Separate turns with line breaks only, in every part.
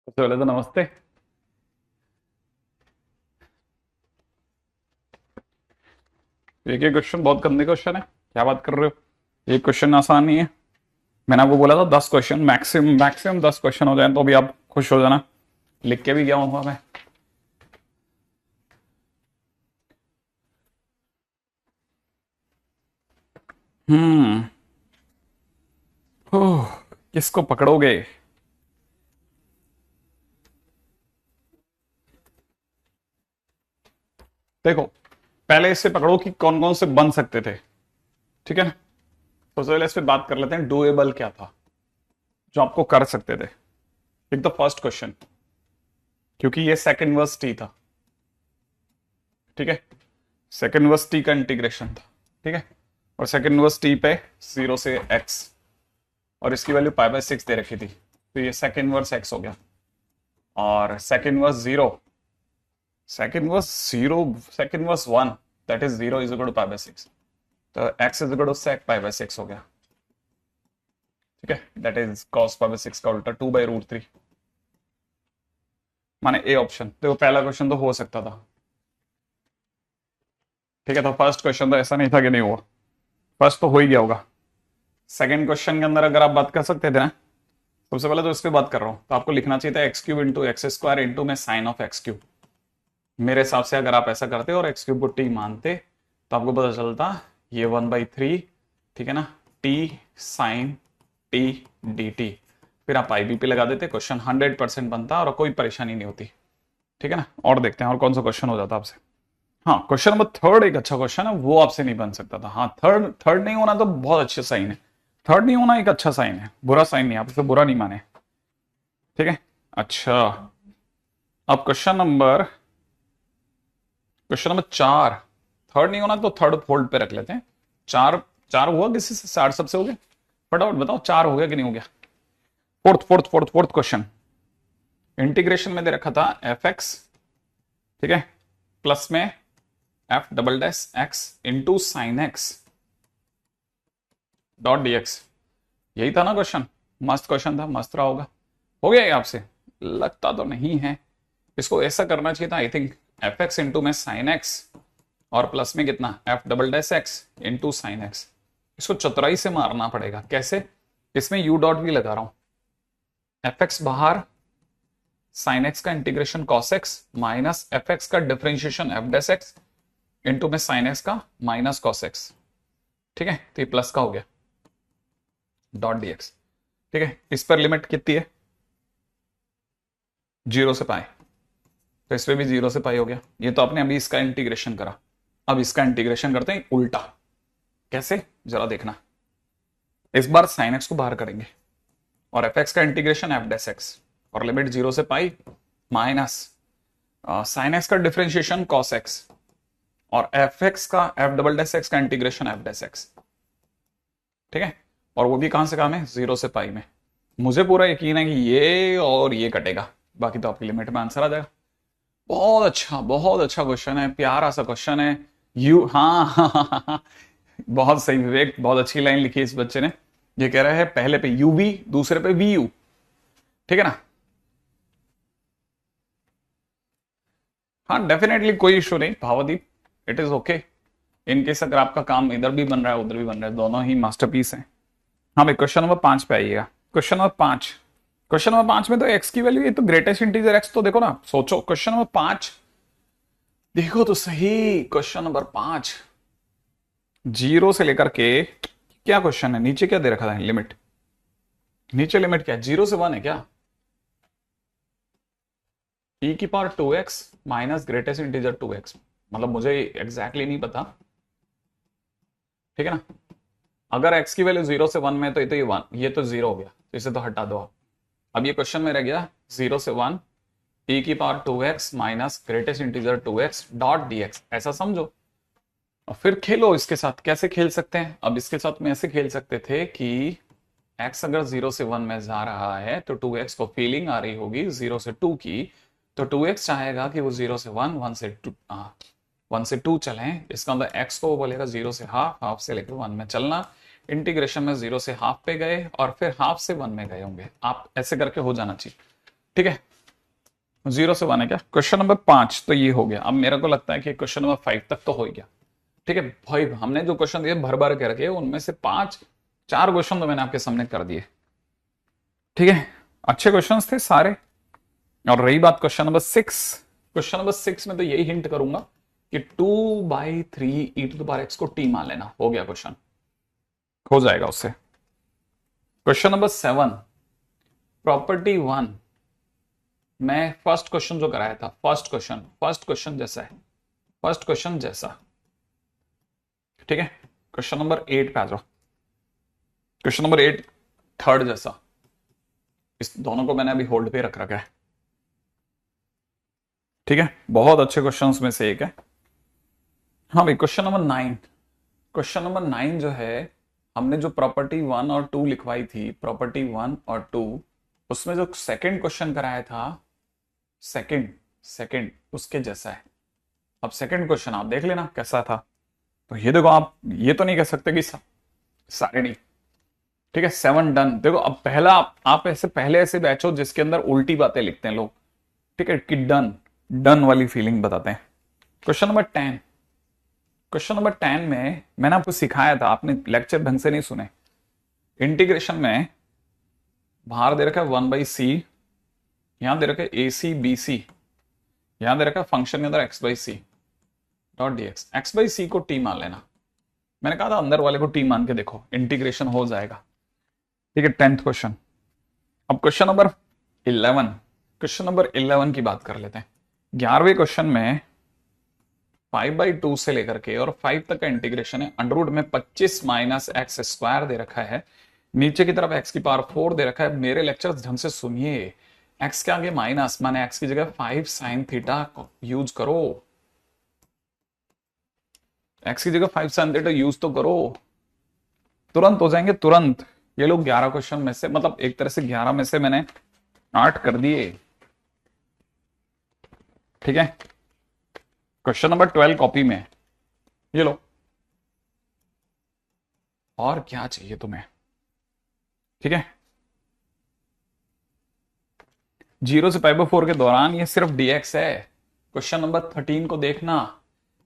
सबसे पहले तो नमस्ते। एक ही क्वेश्चन बहुत गंदे क्वेश्चन है, क्या बात कर रहे हो? एक क्वेश्चन आसान नहीं है। मैंने आपको बोला था 10 क्वेश्चन, मैक्सिमम मैक्सिमम 10 क्वेश्चन हो जाए तो भी आप खुश हो जाना। लिख के भी गया हूँ मैं। हम्म। ओह, किसको पकड़ोगे? देखो, पहले इससे पकड़ो कि कौन कौन से बन सकते थे। ठीक है ना? सबसे पहले इस पे बात कर लेते हैं, डुएबल क्या था जो आपको कर सकते थे। एक तो फर्स्ट क्वेश्चन, क्योंकि ये सेकंड वर्स टी था। ठीक है, सेकंड वर्स टी का इंटीग्रेशन था। ठीक है, और सेकंड वर्स टी पे 0 से x, और इसकी वैल्यू π/6 दे रखी थी, तो ये सेकंड वर्स x हो गया। और sec inverse 1, that is 0 is equal to π/6, तो x is equal to sec π/6 हो गया। ठीक है, दैट इज cos π/6 का उल्टा 2/√3, माने ए ऑप्शन। देखो, पहला क्वेश्चन तो हो सकता था। ठीक है, तो फर्स्ट क्वेश्चन तो ऐसा नहीं था कि नहीं हुआ, फर्स्ट तो हो ही गया होगा। सेकंड क्वेश्चन के अंदर अगर आप बात कर सकते थे ना, सबसे पहले तो इस पे बात कर रहा हूं, तो आपको लिखना चाहिए था x³ इंटू x² इंटू में साइन ऑफ x³। मेरे हिसाब से अगर आप ऐसा करते और x³ को t मानते तो आपको पता चलता ये 1/3, ठीक है ना, t साइन t dt। फिर आप आई बी पे लगा देते, क्वेश्चन 100% बनता और कोई परेशानी नहीं होती। ठीक है ना? और देखते हैं और कौन सा क्वेश्चन हो जाता आपसे। हाँ, क्वेश्चन नंबर थर्ड एक अच्छा क्वेश्चन है, वो आपसे नहीं बन सकता था। हाँ, थर्ड थर्ड नहीं होना तो बहुत अच्छा साइन है। थर्ड नहीं होना एक अच्छा साइन है, बुरा साइन नहीं, आप इसे बुरा नहीं माने। ठीक है, अच्छा। अब क्वेश्चन नंबर 4। थर्ड नहीं होना तो थर्ड फोल्ड पे रख लेते हैं। चार, चार हुआ किसी से? 60 सबसे हो गया? फटाफट बताओ, चार हो गया कि नहीं हो गया? फोर्थ क्वेश्चन, इंटीग्रेशन में दे रखा था f(x), ठीक है, प्लस में f"(x) into sine x dot dx। यही था ना क्वेश्चन? मस्त क्वेश्चन था, मस्त रहा होगा। हो गया ये आपसे? लगता तो नहीं है। इसको ऐसा करना चाहिए था, आई थिंक, f(x) इंटू में साइन एक्स और प्लस में कितना, f"(x) इंटू साइन एक्स। इसको चतुराई से मारना पड़ेगा। कैसे? इसमें u डॉट भी लगा रहा हूं, f(x) बाहर, साइन एक्स का integration cos x minus f(x) का डिफरेंशिएशन f'(x) इंटू में साइन एक्स का माइनस cos x। ठीक है, तो ये प्लस का हो गया डॉट dx। ठीक है, इस पर लिमिट कितनी है? 0 से पाई, तो इस पे भी 0 से पाई हो गया। ये तो आपने अभी इसका इंटीग्रेशन करा, अब इसका इंटीग्रेशन करते हैं उल्टा। कैसे, जरा देखना। इस बार साइन एक्स को बाहर करेंगे और एफ एक्स का इंटीग्रेशन f'(x) और लिमिट 0 से पाई माइनस साइन एक्स का डिफरेंशिएशन cos x और f(x) का f'(x) का इंटीग्रेशन f'(x). ठीक है, और वो भी कहां से काम है? 0 से पाई में। मुझे पूरा यकीन है कि ये और ये कटेगा, बाकी तो आपकी लिमिट में आंसर आ जाएगा। बहुत अच्छा क्वेश्चन है, प्यारा सा क्वेश्चन है। यू हाँ, हाँ। बहुत सही विवेक, बहुत अच्छी लाइन लिखी है इस बच्चे ने। ये कह रहा है पहले पे यूवी, दूसरे पे वी यू। ठीक है ना? हाँ, डेफिनेटली कोई इशू नहीं भावदीप, इट इज ओके। इनकेस अगर आपका काम इधर भी बन रहा है उधर भी बन रहा है, दोनों ही मास्टरपीस हैं। हाँ भाई, क्वेश्चन नंबर 5 पे आइएगा। क्वेश्चन नंबर 5 में तो एक्स की वैल्यू, ये तो ग्रेटेस्ट इंटीजर एक्स, तो देखो ना, सोचो क्वेश्चन नंबर 5 देखो तो सही। क्वेश्चन नंबर 5 0 से लेकर के, क्या क्वेश्चन है नीचे, क्या दे रखा है लिमिट? नीचे लिमिट क्या है? 0 से 1 है क्या? e⁻²x minus greatest integer 2x, मतलब मुझे एग्जैक्टली नहीं पता। ठीक है ना? अगर x की वैल्यू 0 से 1 में, तो ये तो ये 1, ये तो 0 हो गया, तो इसे तो हटा दो आप। अब ये क्वेश्चन में रह गया 0 से 1 e⁻²x minus greatest integer 2x dot dx, ऐसा समझो। और फिर खेलो इसके साथ। कैसे खेल सकते हैं? अब इसके साथ में ऐसे खेल सकते थे कि x अगर 0 से 1 में जा रहा है तो 2x को फीलिंग आ रही होगी 0 से 2 की, तो 2x चाहेगा कि वो 0 से 1, 1 से 2, 1 से 2 चलें। इसका मतलब x को वो बोलेगा 0 से हाफ, हाफ से लेकर 1 में चलना। इंटीग्रेशन में 0 से हाफ पे गए और फिर हाफ से 1 में गए होंगे। आप ऐसे करके हो जाना चाहिए। ठीक है, 0 से 1 है क्या? क्वेश्चन नंबर 5 तो ये हो गया। अब मेरे को लगता है कि क्वेश्चन नंबर 5 तक तो हो ही गया। ठीक है भाई, हमने जो क्वेश्चन दिए भर भर के रखे, उनमें से 4 क्वेश्चन तो मैंने आपके सामने कर दिए। ठीक है, अच्छे क्वेश्चंस थे सारे। और रही बात क्वेश्चन नंबर 6, क्वेश्चन नंबर 6 में तो यही हिंट करूंगा कि 2/3 e⁻x को t मान लेना। हो गया क्वेश्चन, हो जाएगा उससे। क्वेश्चन नंबर 7, प्रॉपर्टी 1 मैं फर्स्ट क्वेश्चन जो कराया था, फर्स्ट क्वेश्चन जैसा है, फर्स्ट क्वेश्चन जैसा। ठीक है, क्वेश्चन नंबर 8 पे आ जाओ। क्वेश्चन नंबर 8 थर्ड जैसा। इस दोनों को मैंने अभी होल्ड पे रख रखा है। ठीक है, बहुत अच्छे क्वेश्चंस में से एक है। हाँ भाई, क्वेश्चन नंबर 9, क्वेश्चन नंबर 9 जो है, हमने जो प्रॉपर्टी 1 और 2 लिखवाई थी, प्रॉपर्टी 1 और 2, उसमें जो सेकंड क्वेश्चन कराया था, सेकंड उसके जैसा है। अब सेकंड क्वेश्चन आप देख लेना कैसा था। तो ये देखो, आप ये तो नहीं कह सकते कि सारे नहीं। ठीक है, 7 डन। देखो अब पहला आप ऐसे पहले ऐसे बैच हो जिसके अंदर उल्टी बातें लिखते हैं लोग। ठीक है, कि डन डन वाली फीलिंग बताते हैं। क्वेश्चन नंबर 10, क्वेश्चन नंबर 10 में मैंने आपको सिखाया था, आपने लेक्चर ढंग से नहीं सुने। इंटीग्रेशन में बाहर दे रखा है 1/c, यहां दे रखा है AC/BC, यहां दे रखा है फंक्शन के अंदर x/c डॉट dx। x/c को t मान लेना। मैंने कहा था अंदर वाले को t मान के देखो, इंटीग्रेशन हो जाएगा। ठीक है, 10th क्वेश्चन। अब क्वेश्चन नंबर 11, क्वेश्चन नंबर 11 की बात कर लेते हैं। 11वें क्वेश्चन में 5/2 से लेकर के और 5 तक का इंटीग्रेशन है। अंडर में 25 माइनस एक्स स्क्वायर दे रखा है, नीचे की तरफ x की पावर 4 दे रखा है। मेरे लेक्चर्स ढंग से सुनिए, x के आगे माइनस माने x की जगह 5 साइन थीटा यूज करो। x की जगह 5 साइन थीटा यूज तो करो, तुरंत हो जाएंगे तुरंत। ये लोग 11 क्वेश्चन में से, मतलब एक तरह से 11 में से मैंने 8 कर दिए। ठीक है, क्वेश्चन नंबर 12 कॉपी में, ये लो। और क्या चाहिए तुम्हें? ठीक है, 0 से π/4 के दौरान ये सिर्फ dx है। क्वेश्चन नंबर 13 को देखना,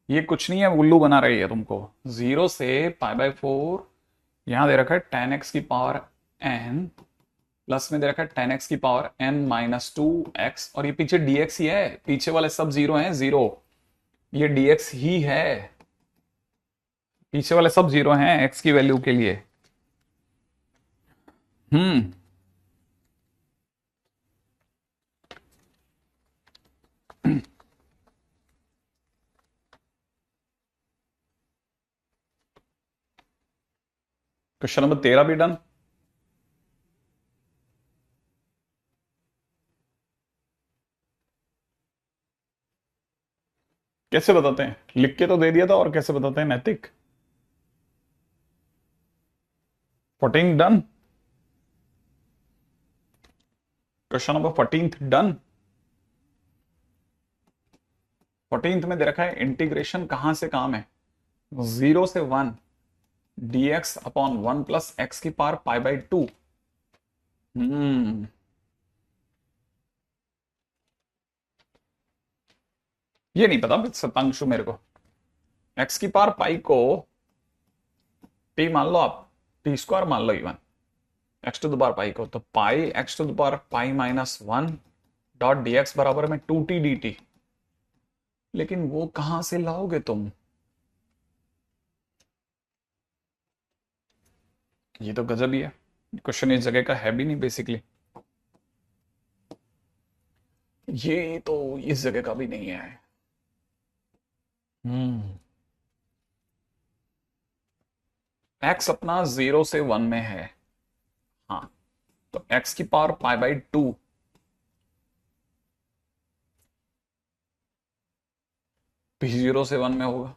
ये कुछ नहीं है, उल्लू बना रही है तुमको। 0 से π/4, यहां दे रखा है tan x की पावर n, प्लस में दे रखा है tan x की पावर n-2x, और ये पीछे dx ही है, पीछे वाले सब 0 हैं, 0। ये dx ही है, पीछे वाले सब 0 हैं x की वैल्यू के लिए। क्वेश्चन नंबर 13 भी डन। कैसे बताते हैं? लिख के तो दे दिया था, और कैसे बताते हैं? नैतिक। 14 डन। Question number 14 done. 14 में दे रखा है इंटीग्रेशन कहां से काम है, 0 से 1 dx अपॉन 1 प्लस एक्स की पावर π/2। ये नहीं पता सतांशु मेरे को। x की पावर पाई को t मान लो, आप t² मान लो even, x to the power pi को, तो pi x to the power pi -1 dot dx बराबर में 2t dt। लेकिन वो कहां से लाओगे तुम? ये तो गजब ही है, क्वेश्चन इस जगह का है भी नहीं बेसिकली। ये तो इस जगह का भी नहीं है। x अपना 0 से 1 में है, हाँ, तो x की पावर π/2 भी 0 से 1 में होगा,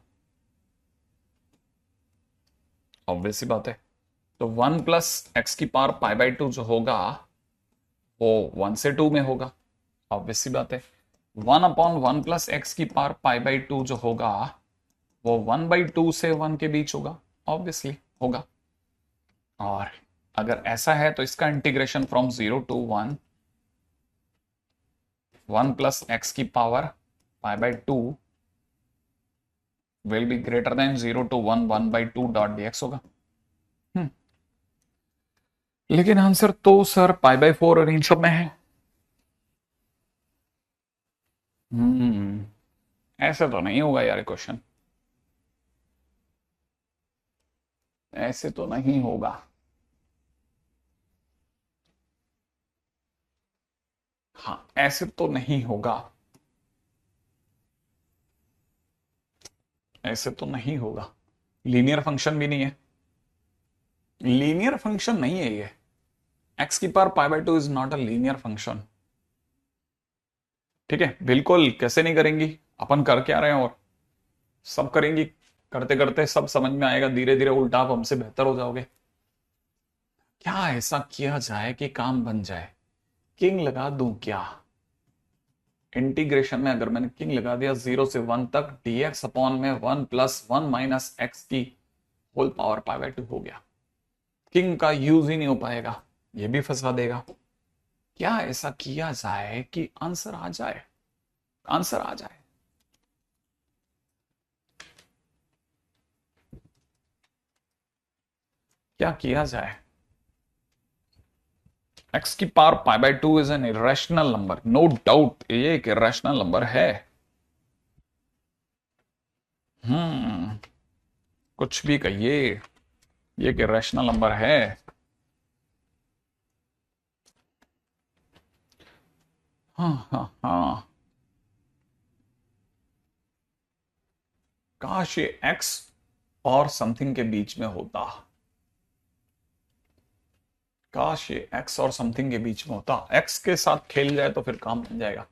ऑब्वियस सी बात है। तो 1 प्लस एक्स की पावर π/2 जो होगा वो 1 से 2 में होगा, ऑब्वियस सी बात है। 1/1 प्लस एक्स की पावर π/2 जो होगा वो 1/2 से 1 के बीच होगा, ऑब्वियसली होगा। और अगर ऐसा है तो इसका integration from 0 to 1 1 plus x की power pi by 2 will be greater than 0 to 1 1 by 2 dot dx होगा। लेकिन आंसर तो सर पाई बाई 4 और इन सब में है। ऐसे तो नहीं होगा यार क्वेश्चन, ऐसे तो नहीं होगा। हाँ ऐसे तो नहीं होगा, ऐसे तो नहीं होगा। लीनियर फंक्शन भी नहीं है, लीनियर फंक्शन नहीं है ये। एक्स की power pi by 2 is not a linear function. ठीक है, बिल्कुल कैसे नहीं करेंगी, अपन कर क्या रहे हैं और सब करेंगी। करते करते सब समझ में आएगा, धीरे धीरे उल्टा आप हमसे बेहतर हो जाओगे। क्या ऐसा किया जाए कि काम बन जाए? किंग लगा दूं क्या? इंटीग्रेशन में अगर मैंने किंग लगा दिया 0 से 1 तक dx अपॉन में 1 प्लस 1 माइनस एक्स की होल पावर पाई बाई 2 हो गया। किंग का यूज ही नहीं हो पाएगा, ये भी फंसा देगा। क्या ऐसा किया जाए कि आंसर आ जाए, आंसर आ जाए? क्या किया जाए? x की power pi by 2 is an irrational number, no doubt ये एक इरेशनल नंबर है। कुछ भी कहिए, ये एक इरेशनल नंबर है। हाँ हाँ हाँ, काश ये x और समथिंग के बीच में होता, काश ये x और समथिंग के बीच में होता। x के साथ खेल जाए तो फिर काम बन जाएगा।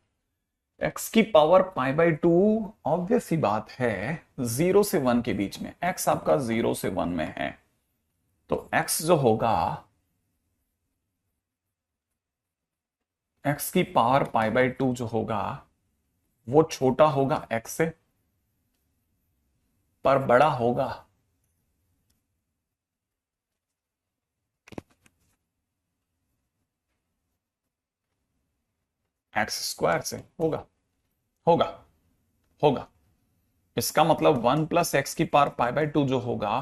x की पावर पाई बाई 2 ऑब्वियस ही बात है 0 से 1 के बीच में, x आपका 0 से 1 में है, तो x जो होगा, x की पावर पाई बाई 2 जो होगा वो छोटा होगा x से, पर बड़ा होगा एक्स स्क्वायर से। होगा होगा होगा। इसका मतलब 1 प्लस एक्स की पावर पाई बाई 2 जो होगा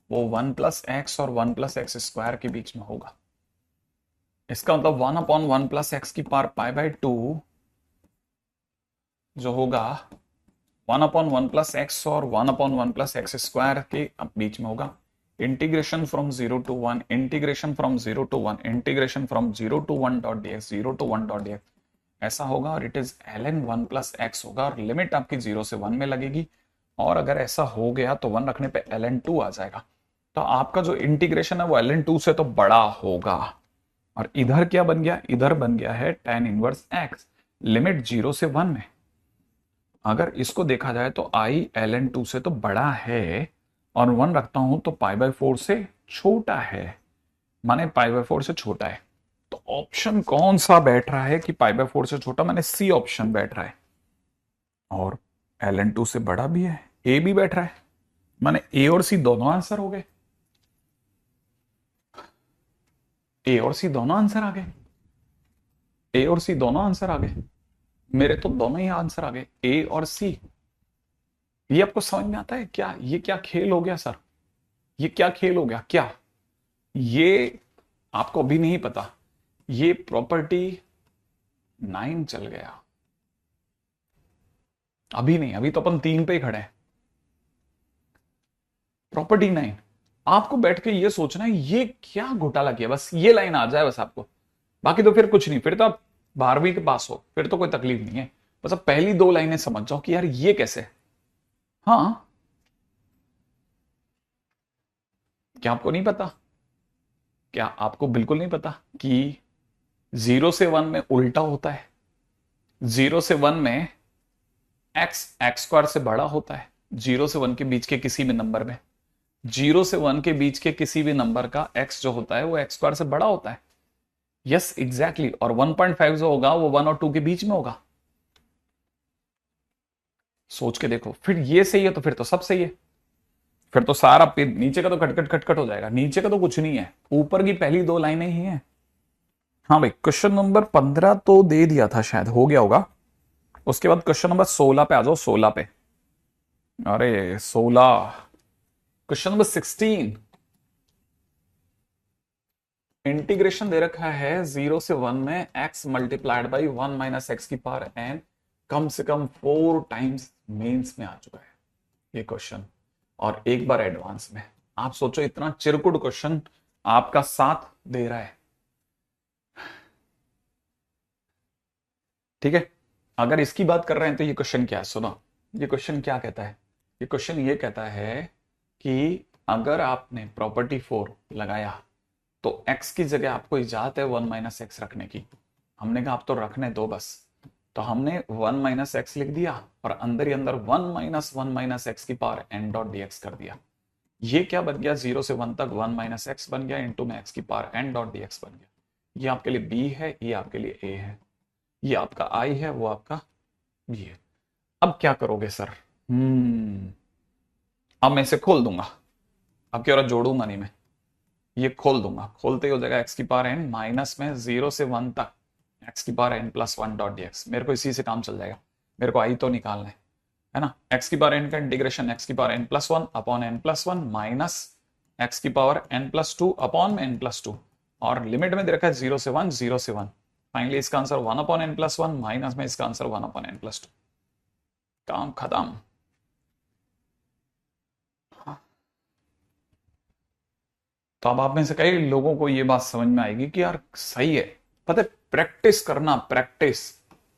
वो 1 प्लस एक्स और 1 प्लस एक्स स्क्वायर के बीच में होगा। इसका मतलब 1 अपॉन 1 प्लस एक्स की पावर पाई बाई 2 जो होगा 1 अपॉन 1 प्लस एक्स और 1 अपॉन 1 प्लस एक्स स्क्वायर के बीच में होगा। Integration from 0 to 1, integration from 0 to 1, integration from 0 to 1 dot dx, 0 to 1 dot dx ऐसा होगा, और it is ln 1 plus x होगा, और लिमिट आपकी 0 से 1 में लगेगी। और अगर ऐसा हो गया तो 1 रखने पे ln 2 आ जाएगा, तो आपका जो इंटीग्रेशन है वो ln 2 से तो बड़ा होगा। और इधर क्या बन गया? इधर बन गया है tan इनवर्स x, लिमिट 0 से 1 में। अगर इसको देखा जाए तो i ln 2 से तो बड़ा है, और 1 रखता हूं तो पाई बाई 4 से छोटा है, माने पाई बाई 4 से छोटा है। तो ऑप्शन कौन सा बैठ रहा है कि पाई बाई 4 से छोटा? मैंने सी ऑप्शन बैठ रहा है, और ln 2 से बड़ा भी है, ए भी बैठ रहा है, माने ए और सी दोनों आंसर हो गए, ए और सी दोनों आंसर आ गए, ए और सी दोनों आंसर आ गए। मेरे तो दोनों ही आंसर आ गए, ए और सी। ये आपको समझ में आता है क्या? ये क्या खेल हो गया सर? ये क्या खेल हो गया क्या? ये आपको अभी नहीं पता, ये प्रॉपर्टी 9 चल गया। अभी नहीं, अभी तो अपन 3 पे खड़े हैं। प्रॉपर्टी 9, आपको बैठ के ये सोचना है ये क्या घोटाला किया, बस ये लाइन आ जाए बस आपको, बाकी तो फिर कुछ नहीं, फिर तो आप 12वीं के पास हो, फिर तो कोई तकलीफ नहीं है। बस अब पहली 2 लाइनें समझ जाओ कि यार ये कैसे। हाँ, क्या आपको नहीं पता? क्या आपको बिल्कुल नहीं पता कि 0 से 1 में उल्टा होता है? 0 से 1 में एक्स स्क्वायर से बड़ा होता है 0 से 1 के बीच के किसी भी नंबर में। 0 से 1 के बीच के किसी भी नंबर का x जो होता है वो एक्स स्क्वायर से बड़ा होता है। यस एग्जैक्टली, और 1.5 जो होगा वो 1 और 2 के बीच में होगा। सोच के देखो, फिर ये सही है तो फिर तो सब सही है, फिर तो सारा नीचे का तो खटखट खटखट हो जाएगा। नीचे का तो कुछ नहीं है, ऊपर की पहली 2 लाइनें ही हैं। हाँ भाई, क्वेश्चन नंबर 15 तो दे दिया था, शायद हो गया होगा। उसके बाद क्वेश्चन नंबर 16 पे आ जाओ, 16 पे। अरे 16, क्वेश्चन नंबर 16। इंटीग्रेशन दे रखा है 0 से 1 में x मल्टीप्लाइड बाई 1 - x की पावर n, कम से कम 4 टाइम्स मेंस में आ चुका है ये क्वेश्चन, और एक बार एडवांस में। आप सोचो, इतना चिरकुट क्वेश्चन आपका साथ दे रहा है। ठीक है, अगर इसकी बात कर रहे हैं तो ये क्वेश्चन क्या है, सुनो। ये क्वेश्चन क्या कहता है? ये क्वेश्चन ये कहता है कि अगर आपने प्रॉपर्टी 4 लगाया तो x की जगह आपको इजाजत है 1 - x रखने की। हमने कहा आप तो रखने दो बस, तो हमने 1 - x लिख दिया और अंदर ही अंदर 1 - 1 - x की पावर n डॉट dx कर दिया। ये क्या बन गया? 0 से 1 तक 1 - x बन गया, इंटू में x की पावर n डॉट dx बन गया। ये आपके लिए b है, ये आपके लिए a है, ये आपका i है, वो आपका b है। अब क्या करोगे सर? अब मैं इसे खोल दूंगा, अब क्या हो रहा, जोड़ूंगा नहीं मैं, ये खोल दूंगा। खोलते ही हो जाएगा x की पावर n माइनस में 0 से 1 तक x की power n plus 1 dot dx। मेरे को इसी से काम चल जाएगा, मेरे को आई तो निकालना है ना। x की पावर n का इंटीग्रेशन x की power n plus 1 upon n plus 1 minus x की power n plus 2 upon n plus 2, और लिमिट में दे रखा है 0 से 1, 0 से 1। फाइनली इसका answer 1 upon n plus 1 minus में इसका आंसर 1 अपॉन n प्लस 2। काम खत्म। तो अब आप में से कई लोगों को ये बात समझ में आएगी कि यार सही है। पता है, प्रैक्टिस करना, practice,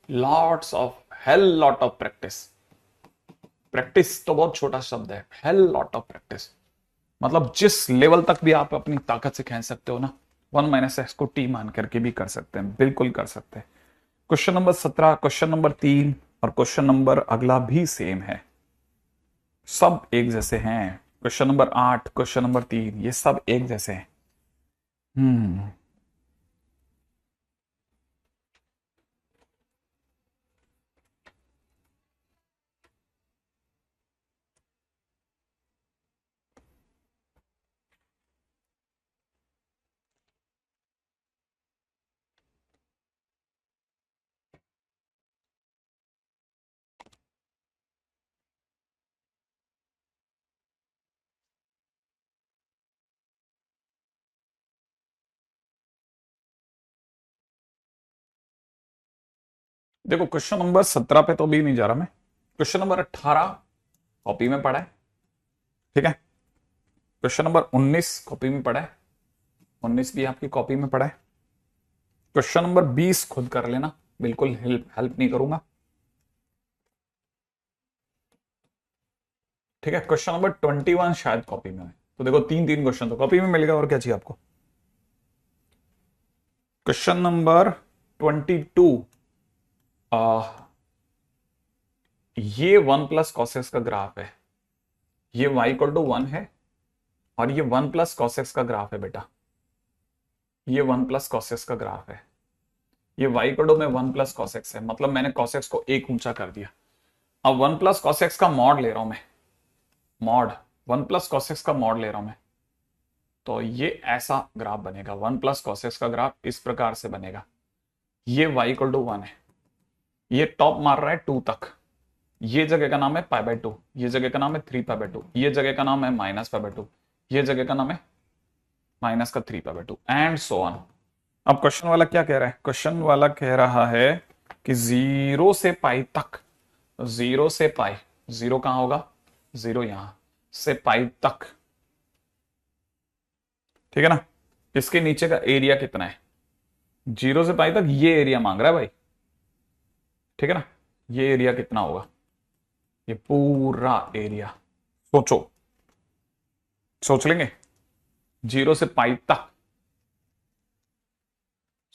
lots of, hell lot of practice. Practice तो बहुत छोटा शब्द है, हेल लॉट ऑफ प्रैक्टिस मतलब जिस लेवल तक भी आप अपनी ताकत से खेल सकते हो ना, 1 - x को t मान करके भी कर सकते हैं, बिल्कुल कर सकते हैं। क्वेश्चन नंबर 17, क्वेश्चन नंबर 3 और क्वेश्चन नंबर अगला भी सेम है, सब एक जैसे हैं। क्वेश्चन नंबर 8, क्वेश्चन नंबर 3, ये सब एक जैसे हैं। हम्म देखो, क्वेश्चन नंबर 17 पे तो भी नहीं जा रहा मैं। क्वेश्चन नंबर 18 कॉपी में पढ़ा है, ठीक है। क्वेश्चन नंबर 19 कॉपी में पढ़ा है, 19 भी आपकी कॉपी में पढ़ा है। क्वेश्चन नंबर 20 खुद कर लेना, बिल्कुल हेल्प हेल्प नहीं करूंगा, ठीक है। क्वेश्चन नंबर 21 शायद कॉपी में है, तो देखो 3 3 क्वेश्चन तो कॉपी में मिलेगा, और क्या चाहिए आपको। क्वेश्चन नंबर 22, ये 1 + cos x का ग्राफ है, ये y इक्वल टू 1 है, और ये 1 + cos x का ग्राफ है बेटा, ये 1 + cos x का ग्राफ है। ये y इक्वल टू में 1 + cos x है, मतलब मैंने cos x को एक ऊंचा कर दिया। अब 1 + cos x का मॉड ले रहा हूं मैं, मॉड 1 + cos x का मॉड ले रहा हूं मैं, तो ये ऐसा ग्राफ बनेगा। 1 + cos x का ग्राफ इस प्रकार से बनेगा। ये y इक्वल टू 1 है, ये टॉप मार रहा है 2 तक, ये जगह का नाम है π/2, ये जगह का नाम है 3π/2, ये जगह का नाम है -π/2, ये जगह का नाम है माइनस का 3π/2 एंड सो ऑन। अब क्वेश्चन वाला क्या कह रहा है? क्वेश्चन वाला कह रहा है कि 0 से π तक, 0 से π, 0 कहां होगा, 0 यहां, से पाई तक, ठीक है ना। इसके नीचे का एरिया कितना है? 0 से π तक ये एरिया मांग रहा है भाई, ठीक है ना। ये एरिया कितना होगा? ये पूरा एरिया, सोचो, सोच लेंगे। 0 से π तक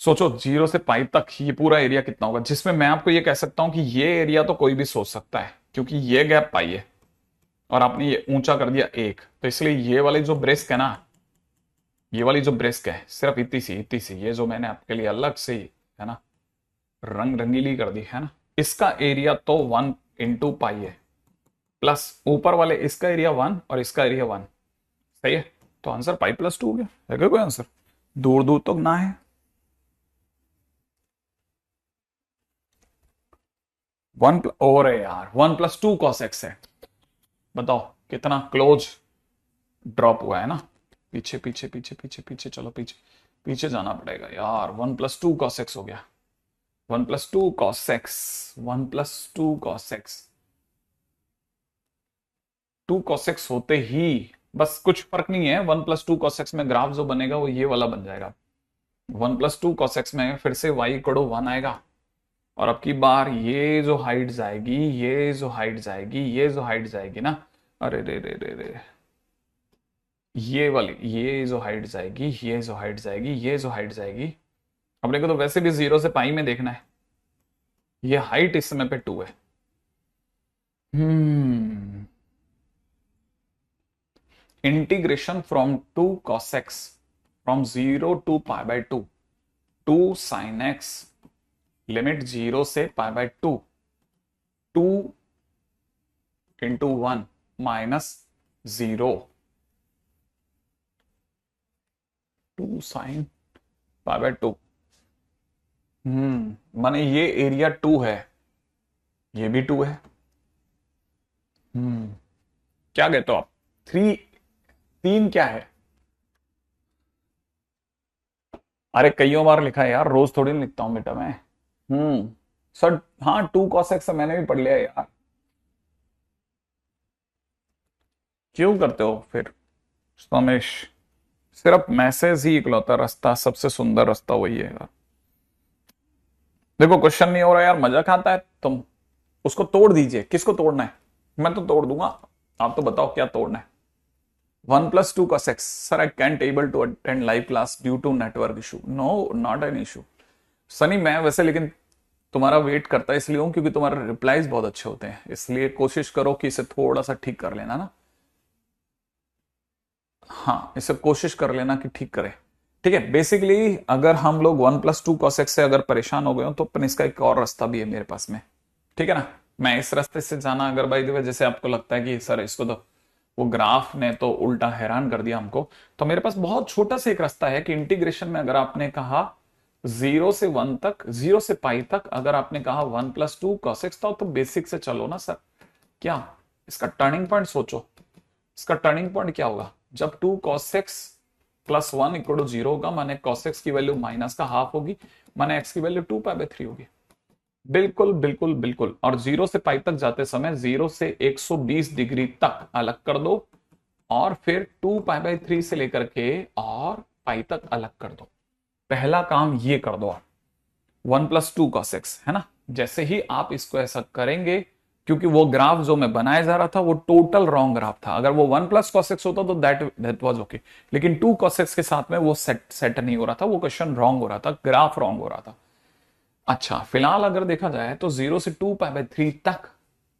सोचो, 0 से π तक ये पूरा एरिया कितना होगा, जिसमें मैं आपको ये कह सकता हूं कि ये एरिया तो कोई भी सोच सकता है, क्योंकि ये गैप पाई है और आपने ये ऊंचा कर दिया 1, तो इसलिए ये वाली जो ब्रेस्क है ना, ये वाली जो ब्रेस्क है सिर्फ इतनी सी, इतनी सी, ये जो मैंने आपके लिए अलग से, है ना, रंग रंगीली कर दी है ना, इसका एरिया तो 1 × π है, प्लस ऊपर वाले इसका एरिया 1 और इसका एरिया 1, सही है। तो आंसर π + 2 हो गया। है क्या कोई आंसर? दूर दूर तक ना है। और है यार 1 + 2 cos x है। बताओ कितना क्लोज ड्रॉप हुआ है ना। पीछे पीछे पीछे पीछे पीछे चलो, पीछे पीछे जाना पड़ेगा यार। 1 + 2 cos x हो गया। 1 + 2 cos x, 1 + 2 cos x, 2 cos x होते ही बस कुछ फर्क नहीं है। 1 + 2 cos x में ग्राफ जो बनेगा वो ये वाला बन जाएगा। 1 + 2 cos x में फिर से y = 1 आएगा। और अब की बार ये जो हाइट जाएगी, ये जो हाइट जाएगी, ये जो हाइट जाएगी ना, अरे रे रे रे रे, ये वाली, ये जो हाइट जाएगी, ये जो हाइट जाएगी, ये जो हाइट जाएगी, अपने को तो वैसे भी 0 से पाई में देखना है। ये हाइट इस समय पे 2 है। Hmm integration from 2 cos x फ्रॉम 0 to π/2, 2 sin x, लिमिट 0 से π/2, 2 × 1 -0, 2 sin π/2। माने ये एरिया 2 है, ये भी 2 है। क्या कहते हो आप? 3 क्या है? अरे कईयों बार लिखा है यार, रोज थोड़ी ना लिखता हूं बेटा मैं। सर हाँ, 2 cos x मैंने भी पढ़ लिया यार। क्यों करते हो फिर सोमेश? सिर्फ मैसेज ही इकलौता रास्ता, सबसे सुंदर रास्ता वही है यार। देखो क्वेश्चन नहीं हो रहा यार, मजा खाता है तुम। उसको तोड़ दीजिए। किसको तोड़ना है? मैं तो तोड़ दूंगा। आप तो बताओ क्या तोड़ना है। 1 + 2 cos x, sir I can't able to attend live class due to network issue. No, not an issue Sunny. मैं वैसे लेकिन तुम्हारा वेट करता इसलिए हूं क्योंकि तुम्हारे रिप्लाईज बहुत अच्छे होते हैं, इसलिए कोशिश करो कि इसे थोड़ा सा ठीक कर लेना ना। हाँ, इसे कोशिश कर लेना कि ठीक करे। ठीक है, बेसिकली अगर हम लोग 1 + 2 cos x से अगर परेशान हो गए हो तो अपन इसका एक और रास्ता भी है मेरे पास में। ठीक है ना। मैं इस रास्ते से जाना, अगर बाई द वे जैसे आपको लगता है कि सर इसको तो वो ग्राफ ने तो उल्टा हैरान कर दिया हमको, तो मेरे पास बहुत छोटा सा एक रास्ता है कि इंटीग्रेशन में अगर आपने कहा 0 से 1 तक, 0 से π तक, अगर आपने कहा 1 + 2 cos x था, तो बेसिक से चलो ना सर। क्या इसका टर्निंग पॉइंट सोचो। इसका टर्निंग पॉइंट क्या होगा? जब 2 cos x + 1 = 0 होगा, माने cos x की वैल्यू माइनस का हाफ होगी, माने x की वैल्यू 2π/3 होगी। बिल्कुल बिल्कुल बिल्कुल। और 0 से π तक जाते समय 0 से 120 डिग्री तक अलग कर दो, और फिर 2π/3 से लेकर के और पाई तक अलग कर दो। पहला काम ये कर दो आप। 1 + 2 cos x है ना। जैसे ही आप इसको ऐसा करेंगे, क्योंकि वो ग्राफ जो मैं बनाया जा रहा था वो टोटल रॉन्ग ग्राफ था। अगर वो 1 + cos x होता तो दैट वाज ओके, लेकिन 2 cos x के साथ में वो सेट नहीं हो रहा था, वो क्वेश्चन रॉन्ग हो रहा था, ग्राफ रॉन्ग हो रहा था। अच्छा, फिलहाल अगर देखा जाए तो 0 से 2π/3 तक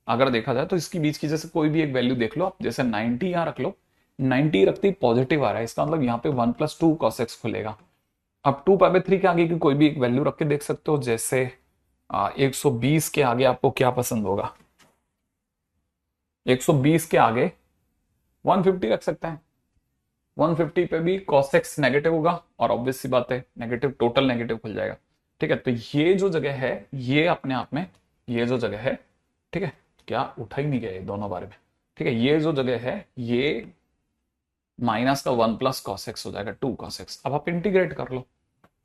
अगर देखा जाए तो इसकी बीच की जैसे कोई भी एक वैल्यू देख लो आप, जैसे 90 यहां रख लो। 90 रखते ही पॉजिटिव आ रहा है, इसका मतलब यहाँ पे 1 + 2 cos x खुलेगा। अब 2π/3 के आगे की कोई भी एक वैल्यू रख के देख सकते हो, जैसे 120 के आगे आपको क्या पसंद होगा? 120 के आगे 150 रख सकते हैं। 150 पे भी cos x नेगेटिव होगा, और ऑब्वियस सी बात है नेगेटिव, टोटल नेगेटिव खुल जाएगा। ठीक है, तो ये जो जगह है, ये अपने आप में, ये जो जगह है, ठीक है, क्या उठा ही नहीं गया ये दोनों बारे में। ठीक है, ये जो जगह है, ये माइनस का 1 + cos x हो जाएगा 2 cos x। अब आप इंटीग्रेट कर लो।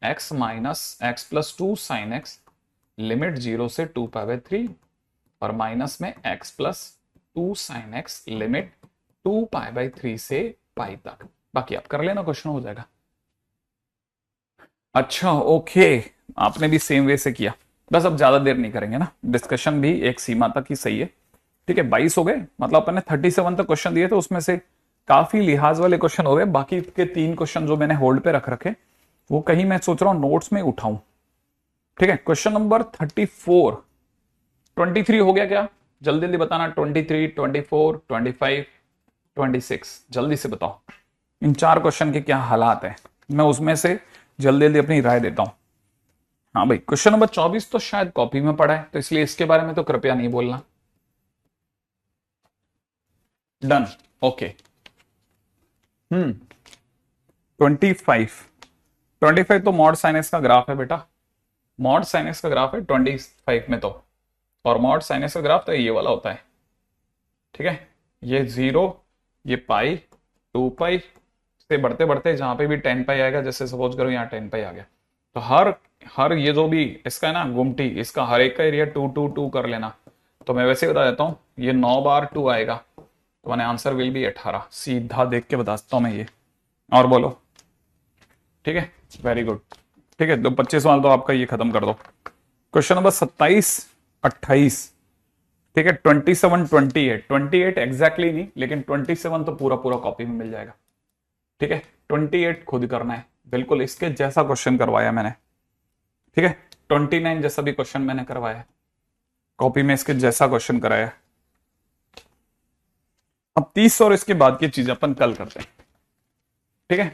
x - x + 2 sin x, limit 0 से 2π/3, और माइनस में x + 2 sin x, लिमिट 2π/3 से पाई तक। बाकी आप कर लेना, क्वेश्चन हो जाएगा। अच्छा ओके, आपने भी सेम वे से किया। बस अब ज्यादा देर नहीं करेंगे ना, डिस्कशन भी एक सीमा तक ही सही है। ठीक है, 22 हो गए, मतलब अपन ने 37 तक क्वेश्चन दिए थे, उसमें से काफी लिहाज वाले क्वेश्चन हो गए। बाकी के 3 क्वेश्चन जो मैंने होल्ड पे रख रखे, वो कहीं मैं सोच रहा हूं नोट्स में उठाऊं। ठीक है, क्वेश्चन नंबर 34, 23 हो गया क्या? जल्दी जल्दी बताना। 23, 24, 25, 26, जल्दी से बताओ इन 4 क्वेश्चन के क्या हालात है। मैं उसमें से जल्दी जल्दी अपनी राय देता हूं। हाँ भाई, क्वेश्चन नंबर 24 तो शायद कॉपी में पढ़ा है, तो इसलिए इसके बारे में तो कृपया नहीं बोलना। Done, okay. 25, 25 तो मॉड साइन एक्स का ग्राफ है बेटा। मॉड साइन एक्स का ग्राफ है 25 में तो। और मॉड साइन एक्स का ग्राफ तो ये वाला होता है, ठीक है। ये 0, ये पाई, 2 पाई से बढ़ते बढ़ते जहां पे भी 10 पाई आएगा, जैसे सपोज करो यहाँ 10 पाई आ गया, तो हर हर ये जो भी इसका है ना गुमटी, इसका हर एक का एरिया 2 2 2 कर लेना। तो मैं वैसे ही बता देता हूँ, ये 9 बार 2 आएगा, तो मैंने आंसर विल बी 18, सीधा देख के बताता हूँ मैं ये। और बोलो, ठीक है, वेरी गुड। ठीक है, तो 25 सवाल तो आपका ये खत्म कर दो। क्वेश्चन नंबर 27, 28, ठीक है। 27, 28, 28 एग्जैक्टली नहीं, लेकिन 27 तो पूरा पूरा कॉपी में मिल जाएगा, ठीक है। 28 खुद करना है, बिल्कुल इसके जैसा क्वेश्चन करवाया मैंने, ठीक है। 29 जैसा भी क्वेश्चन मैंने करवाया, कॉपी में इसके जैसा क्वेश्चन कराया। अब 30 और इसके बाद की चीज अपन कल करते हैं, ठीक है।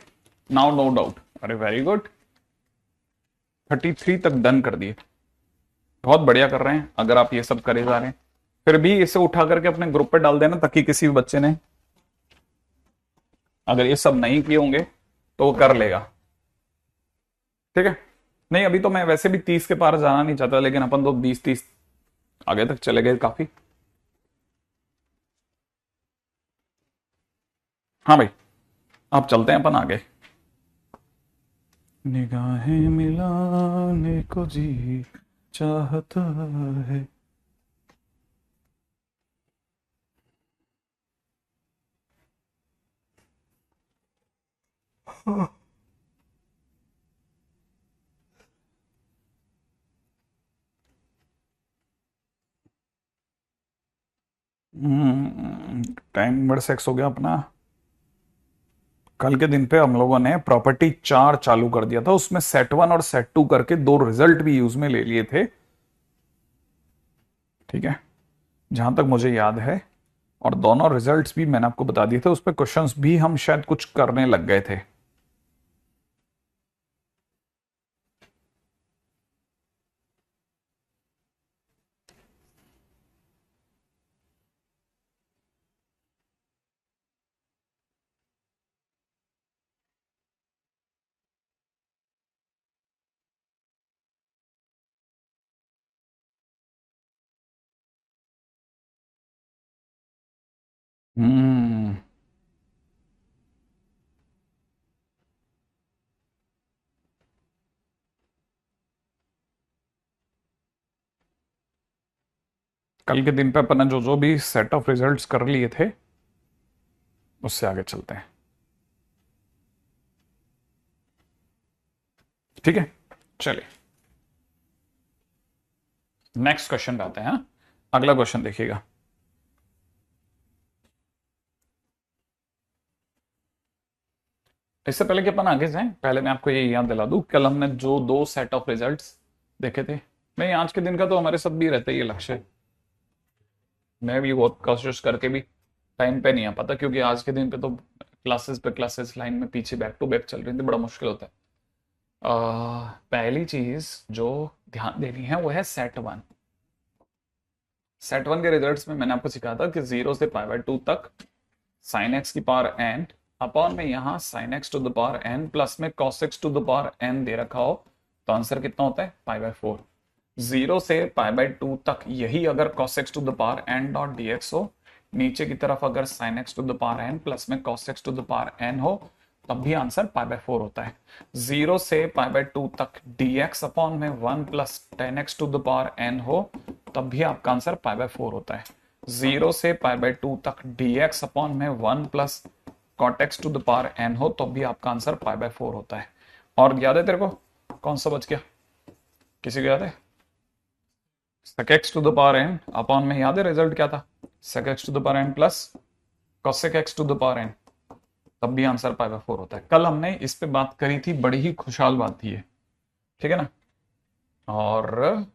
नाउ नो डाउट, अरे वेरी गुड, 33 तक डन कर दिए, बहुत बढ़िया कर रहे हैं। अगर आप ये सब करे जा रहे हैं, फिर भी इसे उठा करके अपने ग्रुप पे डाल देना, ताकि किसी भी बच्चे ने अगर ये सब नहीं किए होंगे तो वो कर लेगा, ठीक है। नहीं, अभी तो मैं वैसे भी 30 के पार जाना नहीं चाहता, लेकिन अपन तो 20-30 आगे तक चले गए काफी। हाँ भाई, आप चलते हैं अपन आगे। निगाहें मिलाने को जी चाहता है। टाइम नंबर 6 हो गया अपना। कल के दिन पे हम लोगों ने प्रॉपर्टी 4 चालू कर दिया था, उसमें सेट 1 और सेट 2 करके 2 रिजल्ट भी यूज में ले लिए थे, ठीक है, जहां तक मुझे याद है। और दोनों रिजल्ट्स भी मैंने आपको बता दिए थे, उस पर क्वेश्चंस भी हम शायद कुछ करने लग गए थे। हम्म कल के दिन पे अपन ने जो जो भी सेट ऑफ रिजल्ट्स कर लिए थे, उससे आगे चलते हैं, ठीक है। चलिए नेक्स्ट क्वेश्चन पे आते हैं। हाँ? अगला क्वेश्चन देखिएगा। इससे पहले कि अपन आगे जाएं, पहले मैं आपको ये याद दिला दूं, कल हमने जो 2 सेट ऑफ रिजल्ट्स देखे थे, नहीं आज के दिन का तो हमारे सब भी रहता ही है लक्ष्य। मैं भी बहुत कोशिश करके भी टाइम पे नहीं आ पाता, क्योंकि आज के दिन पे तो क्लासेस पे क्लासेस लाइन में पीछे बैक टू बैक चल रही थी, बड़ा मुश्किल होता है। पहली चीज जो ध्यान देनी है वो है सेट 1। सेट 1 के रिजल्ट्स में मैंने आपको सिखाया था कि 0 से π/2 तक साइन एक्स की पावर n अपॉन में यहाँ sine x to the power n plus में cos x to the power n दे रखा हो, तो आंसर कितना होता है π/4। 0 से π/2 तक यही अगर cos x to the power n dot dx हो, नीचे की तरफ अगर sin x to the power n plus में cos x to the power n हो, तब भी आंसर π/4 होता है। 0 से π/2 तक dx अपॉन में 1 plus tan x to the power n हो, तब भी आपका आंसर π/4 होता है। 0 से π/2 तक dx अपॉन में 1 plus cot x to the power n हो, तब भी आपका आंसर π/4 होता है। और याद है तेरे को कौन सा बच गया, किसी को याद है? sec x to the power n upon में याद है रिजल्ट क्या था, sec x to the power n plus cosec x to the power n, तब भी आंसर π/4 होता है। कल हमने इस पे बात करी थी, बड़ी ही खुशहाल बात थी ये, ठीक है ना। और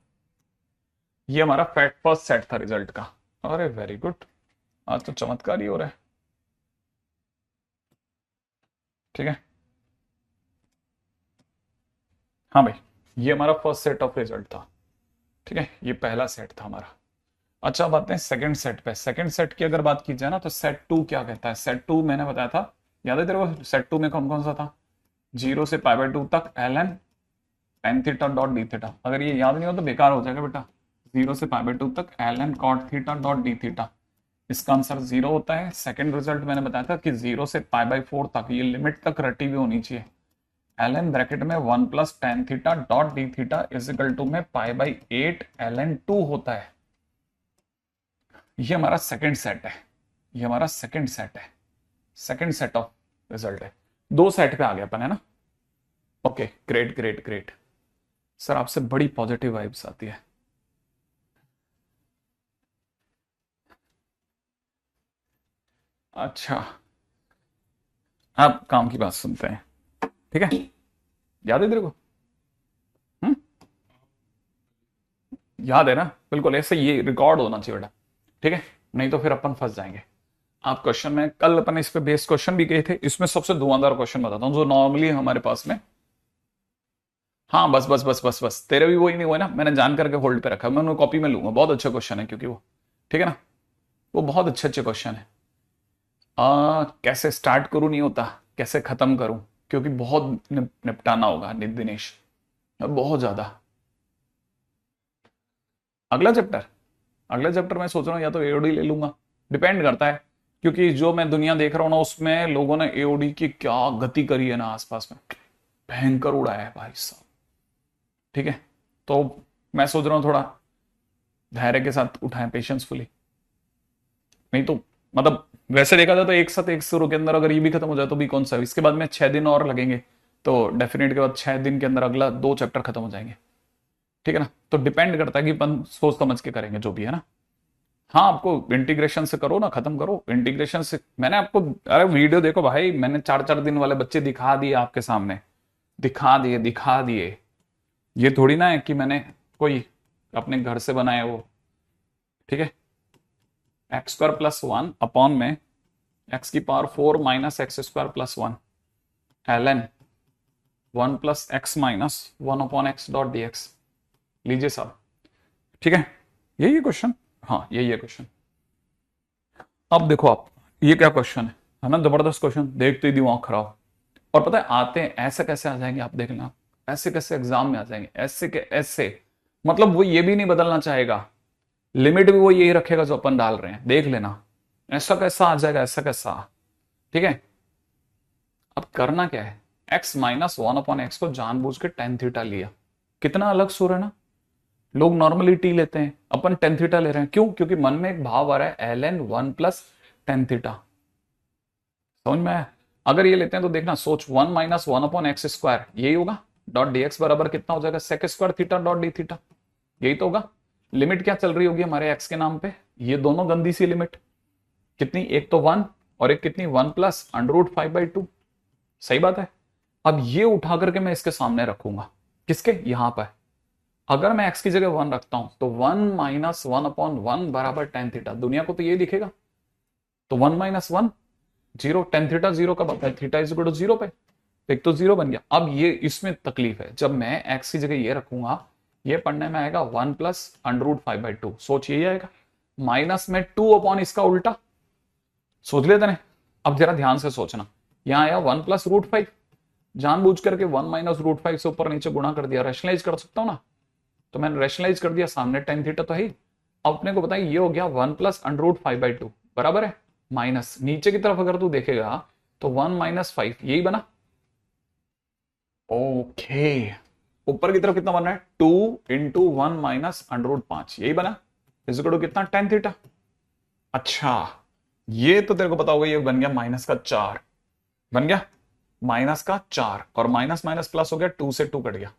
ये हमारा फैट फर्स्ट सेट था रिजल्ट का। अरे वेरी गुड, आज तो चमत्कार ही हो रहा है, ठीक है। हाँ भाई, ये हमारा फर्स्ट सेट ऑफ रिजल्ट था, ठीक है, ये पहला सेट था हमारा। अच्छा, अब आते हैं सेकंड सेट पे। सेकंड सेट की अगर बात की जाए ना, तो सेट 2 क्या कहता है? सेट 2 मैंने बताया था, याद है तेरे को? सेट 2 में कौन कौन सा था? 0 से π/2 तक ln tan theta dot d theta. अगर ये याद नहीं हो तो बेकार हो जाएगा बेटा, 0 से पाई बाई 2 तक ln cot theta dot d theta, इसका आंसर 0 होता है। सेकंड रिजल्ट मैंने बताया था कि 0 से पाई बाई 4 तक ये लिमिट तक रटी हुई होनी चाहिए। ln ब्रैकेट में 1 plus tan theta dot d theta is equal to में पाई बाई 8 ln 2 होता है। ये हमारा सेकंड सेट है, ये हमारा सेकंड सेट है, सेकंड सेट ऑफ रिजल्ट है। दो सेट पे आ गया अपन, है ना। Okay, great great great sir, आपसे बड़ी पॉजिटिव वाइब्स आती है। अच्छा, आप काम की बात सुनते हैं, ठीक है। याद है तेरे को? हम्म, याद है ना, बिल्कुल ऐसे ये रिकॉर्ड होना चाहिए बेटा, ठीक है, नहीं तो फिर अपन फंस जाएंगे। आप क्वेश्चन में कल अपन इस पे बेस्ड क्वेश्चन भी गए थे, इसमें सबसे धुआंधार क्वेश्चन बताता हूँ जो नॉर्मली हमारे पास में। हाँ बस बस बस बस बस, तेरे भी वही नहीं हुआ ना, मैंने जान करके होल्ड पे रखा, मैं उन्हें कॉपी में लूंगा, बहुत अच्छा क्वेश्चन है क्योंकि वो, ठीक है ना, वो बहुत अच्छे अच्छे क्वेश्चन है। कैसे स्टार्ट करूं नहीं होता, कैसे खत्म करूं, क्योंकि बहुत निपटाना होगा दिनेश, बहुत ज्यादा। अगला चैप्टर, अगला चैप्टर मैं सोच रहा हूँ या तो एओडी ले लूंगा, डिपेंड करता है, क्योंकि जो मैं दुनिया देख रहा हूँ ना उसमें लोगों ने एओडी की क्या गति करी है ना आसपास में, भयंकर उड़ाया है भाई साहब, ठीक है। तो मैं सोच रहा हूँ थोड़ा धैर्य के साथ उठाएं, पेशेंसफुली, नहीं तो मतलब वैसे देखा जाए तो एक साथ एक सुर के अंदर अगर ये भी खत्म हो जाए तो भी कौन सा, इसके बाद में 6 दिन और लगेंगे, तो डेफिनेट के बाद 6 दिन के अंदर अगला 2 चैप्टर खत्म हो जाएंगे, ठीक है ना। तो डिपेंड करता है कि अपन सोच समझ के करेंगे जो भी है ना। हाँ, आपको इंटीग्रेशन से करो ना, खत्म करो इंटीग्रेशन से। मैंने आपको, अरे वीडियो देखो भाई, मैंने 4-4 दिन वाले बच्चे दिखा दिए आपके सामने, दिखा दिए दिखा दिए। ये थोड़ी ना है कि मैंने कोई अपने घर से बनाया वो, ठीक है। X square plus one upon में एक्स की power 4 minus x square plus one ln 1 plus x minus 1 upon x dot d x. लीजिए साहब, ठीक है, यही है क्वेश्चन, हाँ यही है क्वेश्चन। अब देखो आप, ये क्या क्वेश्चन है ना, जबरदस्त क्वेश्चन, देखते ही दिमाग खराब। और पता है आते हैं ऐसे कैसे आ जाएंगे, आप देख लेना, ऐसे कैसे एग्जाम में आ जाएंगे, ऐसे के ऐसे, मतलब वो ये भी नहीं बदलना चाहेगा, लिमिट भी वो यही रखेगा जो अपन डाल रहे हैं, देख लेना ऐसा कैसा आ जाएगा, ऐसा कैसा, ठीक है। अब करना क्या है, x माइनस 1 अपॉन एक्स को जानबूझ के टेन थीटा लिया, कितना अलग सुर है ना। लोग नॉर्मली टी लेते हैं, अपन टेन थीटा ले रहे हैं, क्यों? क्योंकि मन में एक भाव आ रहा है ln 1 प्लस टेन थीटा, समझ में आया। अगर ये लेते हैं तो देखना, सोच 1 माइनस 1 अपॉन एक्स स्क्वायर यही होगा, डॉट डी एक्स बराबर कितना हो जाएगा, sec square theta dot d theta, यही तो होगा। लिमिट क्या चल रही होगी हमारे एक्स के नाम पे, ये दोनों गंदी सी लिमिट, कितनी, एक तो 1 और एक कितनी 1 प्लस अंडर रूट 5/2, सही बात है। अब ये उठा करके मैं इसके सामने रखूंगा, किसके, यहां पर। अगर मैं x की जगह 1 रखता हूं तो 1 माइनस 1 अपॉन 1 बराबर टेन थीटा, दुनिया को तो ये दिखेगा। तो 1 माइनस 1 0, टेन थीटा 0 कब आता है, थीटा इज इक्वल टू 0 पे, तो एक तो 0 बन गया। अब ये इसमें तकलीफ है, जब मैं x की जगह ये रखूंगा, ये पढ़ने में आएगा 1 प्लस अंडर रूट 5/2, सोच यही आएगा, माइनस में 2 अपॉन इसका उल्टा, सोच लेते हैं। अब जरा ध्यान से सोचना, यहां आया 1 प्लस रूट 5, जानबूझ करके 1 माइनस रूट 5 से ऊपर नीचे गुणा कर दिया, रैशनलाइज कर सकता हूं ना, तो मैंने रैशनलाइज कर दिया, सामने टेन थीटा तो है ही। अब अपने को बताइए, ये हो गया 1 प्लस अंडर रूट 5/2 बराबर है माइनस, नीचे की तरफ अगर तू देखेगा तो 1 माइनस 5 यही बना, ओके। ऊपर की तरफ कितना बन रहा है, 2 इंटू 1 माइनस अंडर रूट 5 यही बना, इज कितना टेन थीटा। अच्छा, ये तो तेरे को पता होगा, ये बन गया माइनस का 4, बन गया माइनस का 4, और माइनस माइनस प्लस हो गया, 2 से 2 कट गया,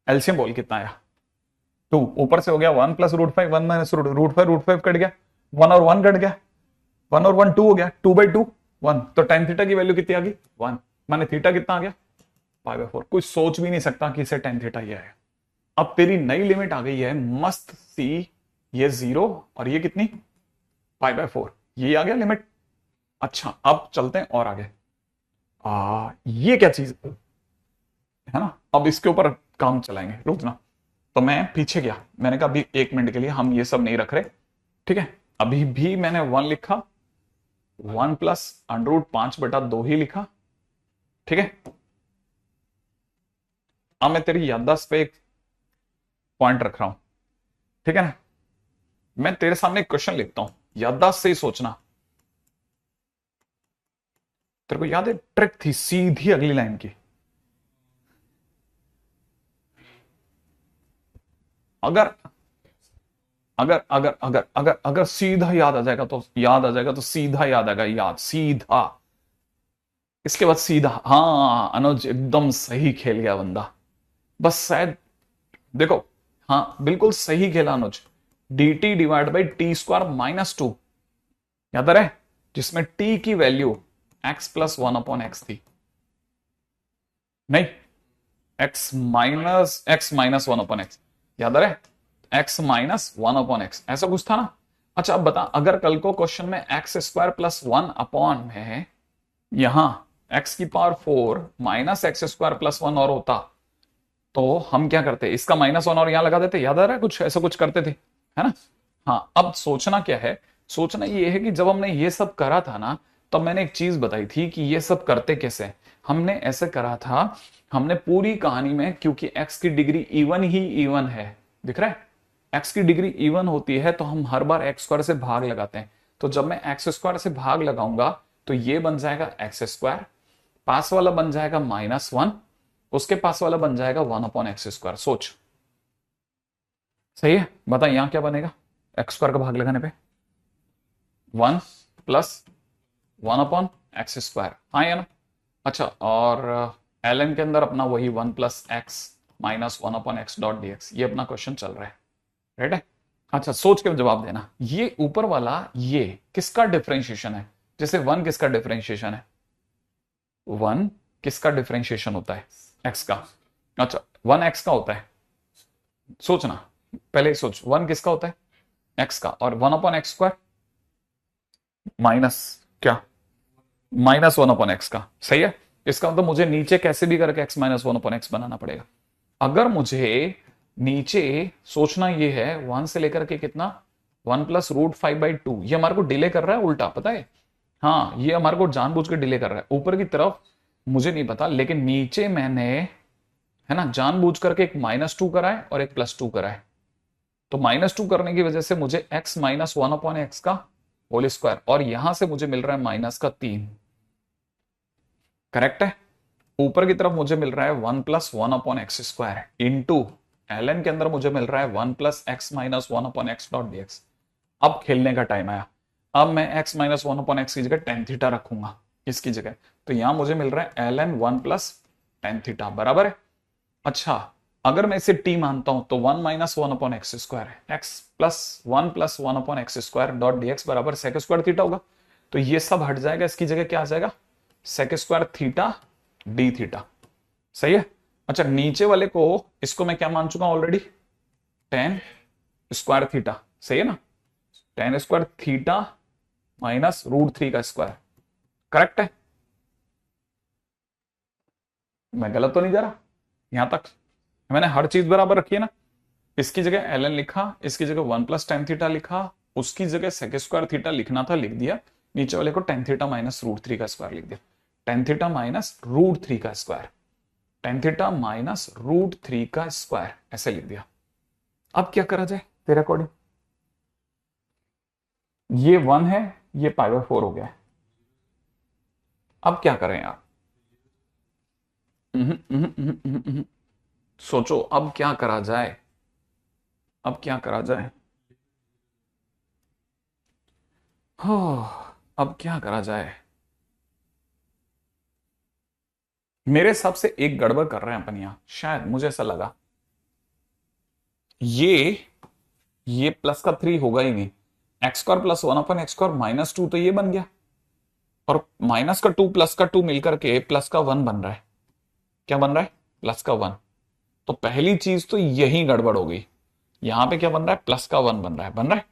एलसीएम बोल कितना आया, 2, ऊपर से हो गया 1 plus root 5, 1 minus root 5 cut गया, 1 और 1 कट गया, 1 और 1 2 हो गया, 2/2 1, तो टेन थीटा की वैल्यू कितनी आ गई 1, माने थीटा कितना आ गया π/4। कोई सोच भी नहीं सकता कि इसे टेन थीटा ये है। अब तेरी नई लिमिट आ गई है मस्त सी, ये 0 और ये कितनी π/4, ये आ गया लिमिट। अच्छा, अब चलते हैं और आगे, ये क्या चीज है ना, अब इसके ऊपर काम चलाएंगे, रुकना। तो मैं पीछे गया, मैंने कहा अभी 1 मिनट के लिए हम ये सब नहीं रख रहे, ठीक है। अभी भी मैंने 1 लिखा, 1 प्लस अंडर रूट 5/2 ही लिखा, ठीक है। अब मैं तेरी याददाश्त पे एक पॉइंट रख रहा हूं, ठीक है ना। मैं तेरे सामने एक क्वेश्चन लिखता हूं, याददाश्त से ही सोचना। तेरे को याद है ट्रिक थी सीधी अगली लाइन की, अगर अगर अगर अगर अगर अगर सीधा याद आ जाएगा तो याद आ जाएगा, तो सीधा याद आएगा, याद सीधा। इसके बाद सीधा, हाँ अनुज एकदम सही खेल गया बंदा। बस शायद, देखो, हाँ बिल्कुल सही खेला अनुज। dt divide by T square minus two, याद रहे, जिसमें t की value x plus one upon x थी। नहीं, x minus one upon x, याद रहे, x minus one upon x, ऐसा कुछ था ना। अच्छा अब बता, अगर कल को क्वेश्चन में x square plus one upon में यहां x की power four minus x square plus one और होता, तो हम क्या करते, इसका माइनस वन और यहां लगा देते, याद आ रहा है, कुछ ऐसा कुछ करते थे, है ना। हाँ अब सोचना क्या है, सोचना ये है कि जब हमने ये सब करा था ना, तब मैंने एक चीज बताई थी कि ये सब करते कैसे। हमने ऐसे करा था, हमने पूरी कहानी में, क्योंकि x की डिग्री इवन ही इवन है, दिख रहा है, x की डिग्री इवन होती है तो हम हर बार एक्स स्क्वायर से भाग लगाते हैं। तो जब मैं एक्स स्क्वायर से भाग लगाऊंगा तो ये बन जाएगा एक्स स्क्वायर, पास वाला बन जाएगा माइनस वन, उसके पास वाला बन जाएगा वन अपॉन एक्स स्क्वायर। सोच, सही है, बता यहां क्या बनेगा, एक्स स्क्वायर का भाग लगाने पे one plus one upon x square, हाँ या ना। अच्छा, और एल एन के अंदर अपना वही one plus x minus one upon x dot d x, ये अपना क्वेश्चन चल रहा है, राइट है। अच्छा सोच के जवाब देना, ये ऊपर वाला ये किसका डिफरेंशिएशन है, जैसे वन किसका डिफरेंशिएशन है, वन किसका डिफरेंशिएशन होता है, एक्स का। अच्छा वन एक्स का होता है, सोचना, पहले ही सोच, वन किसका होता है, एक्स का, और one upon x square minus क्या, माइनस वन अपॉन एक्स का, सही है। इसका मतलब मुझे नीचे कैसे भी करके x minus one upon x बनाना पड़ेगा। अगर मुझे नीचे सोचना ये है वन से लेकर के कितना, one plus root five by two, ये हमारे को डिले कर रहा है उल्टा, पता है, हाँ ये हमारे को जानबूझ के डिले कर रहा है। ऊपर की तरफ मुझे नहीं पता, लेकिन नीचे मैंने, है ना, जानबूझ करके एक माइनस टू करा है और एक प्लस टू करा है। तो माइनस टू करने की वजह से मुझे x minus one upon x का होल स्क्वायर, और यहां से मुझे मिल रहा है माइनस का तीन, करेक्ट है। ऊपर की तरफ मुझे मिल रहा है one plus one upon x square into l n के अंदर मुझे मिल रहा है one plus x minus one upon x dot d x. अब खेलने का टाइम आया, अब मैं x minus one upon x की जगह टेन थीटा रखूंगा इसकी जगह, तो यहां मुझे मिल रहा है l n one plus tan theta बराबर है। अच्छा अगर मैं इसे टी मानता हूं तो one minus one upon x square है, x plus one upon x square dot d x बराबर सेक स्क्वायर थीटा होगा। तो ये सब हट जाएगा, इसकी जगह क्या आ जाएगा, sec square theta d theta, सही है। अच्छा नीचे वाले को, इसको मैं क्या मान चुका हूं ऑलरेडी, टेन स्क्वायर थीटा, सही है ना, tan square theta minus root three का स्क्वायर, करेक्ट है। मैं गलत तो नहीं जा रहा यहां तक, मैंने हर चीज बराबर रखी है ना। इसकी जगह एल एन लिखा, इसकी जगह वन प्लस टेन थीटा लिखा, उसकी जगह सेक स्क्वायर थीटा लिखना था लिख दिया, नीचे वाले को tan theta minus root three का स्क्वायर लिख दिया, tan theta minus root three का square, tan theta minus root three का स्क्वायर, ऐसे लिख दिया। अब क्या करा जाए तेरे अकॉर्डिंग, ये वन है, ये पाई बाय फोर हो गया है, अब क्या करें यार, हम्म, हम्म, हम्म, हम्म, सोचो अब क्या करा जाए, अब क्या करा जाए, हो, अब क्या करा जाए। मेरे हिसाब से एक गड़बड़ कर रहे हैं अपन यहां, शायद मुझे ऐसा लगा, ये प्लस का थ्री होगा ही नहीं, एक्स स्क्वायर प्लस वन अपन एक्स स्क्वायर माइनस टू, तो ये बन गया, और माइनस का टू प्लस का टू मिलकर के प्लस का वन बन रहा है, क्या बन रहा है, प्लस का वन। तो पहली चीज तो यही गड़बड़ हो गई, यहां पे क्या बन रहा है, प्लस का वन बन रहा है, बन रहा है।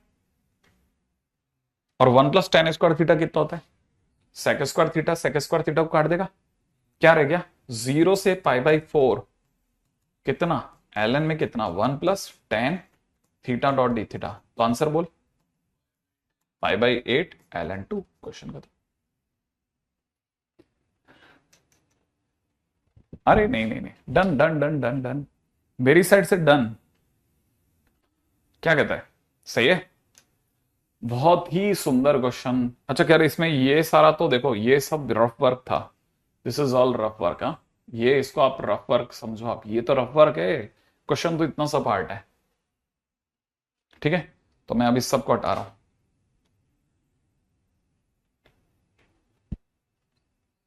और one plus tan square theta कितना होता है, sec square theta, sec square theta को काट देगा, क्या रह गया, जीरो से पाई बाई फोर, कितना, एल एन में कितना, one plus tan theta dot d theta, तो आंसर बोल, pi by eight l n two, question का। अरे नहीं नहीं नहीं, done done done done done, मेरी साइड से डन। क्या कहता है? सही है, बहुत ही सुंदर क्वेश्चन। अच्छा कह रहे इसमें ये सारा तो देखो ये सब रफ वर्क था, this is all rough work. हाँ, ये इसको आप रफ वर्क समझो, आप ये तो रफ वर्क है, क्वेश्चन तो इतना सा पार्ट है। ठीक है, तो मैं अभी सबको हटा रहा हूं।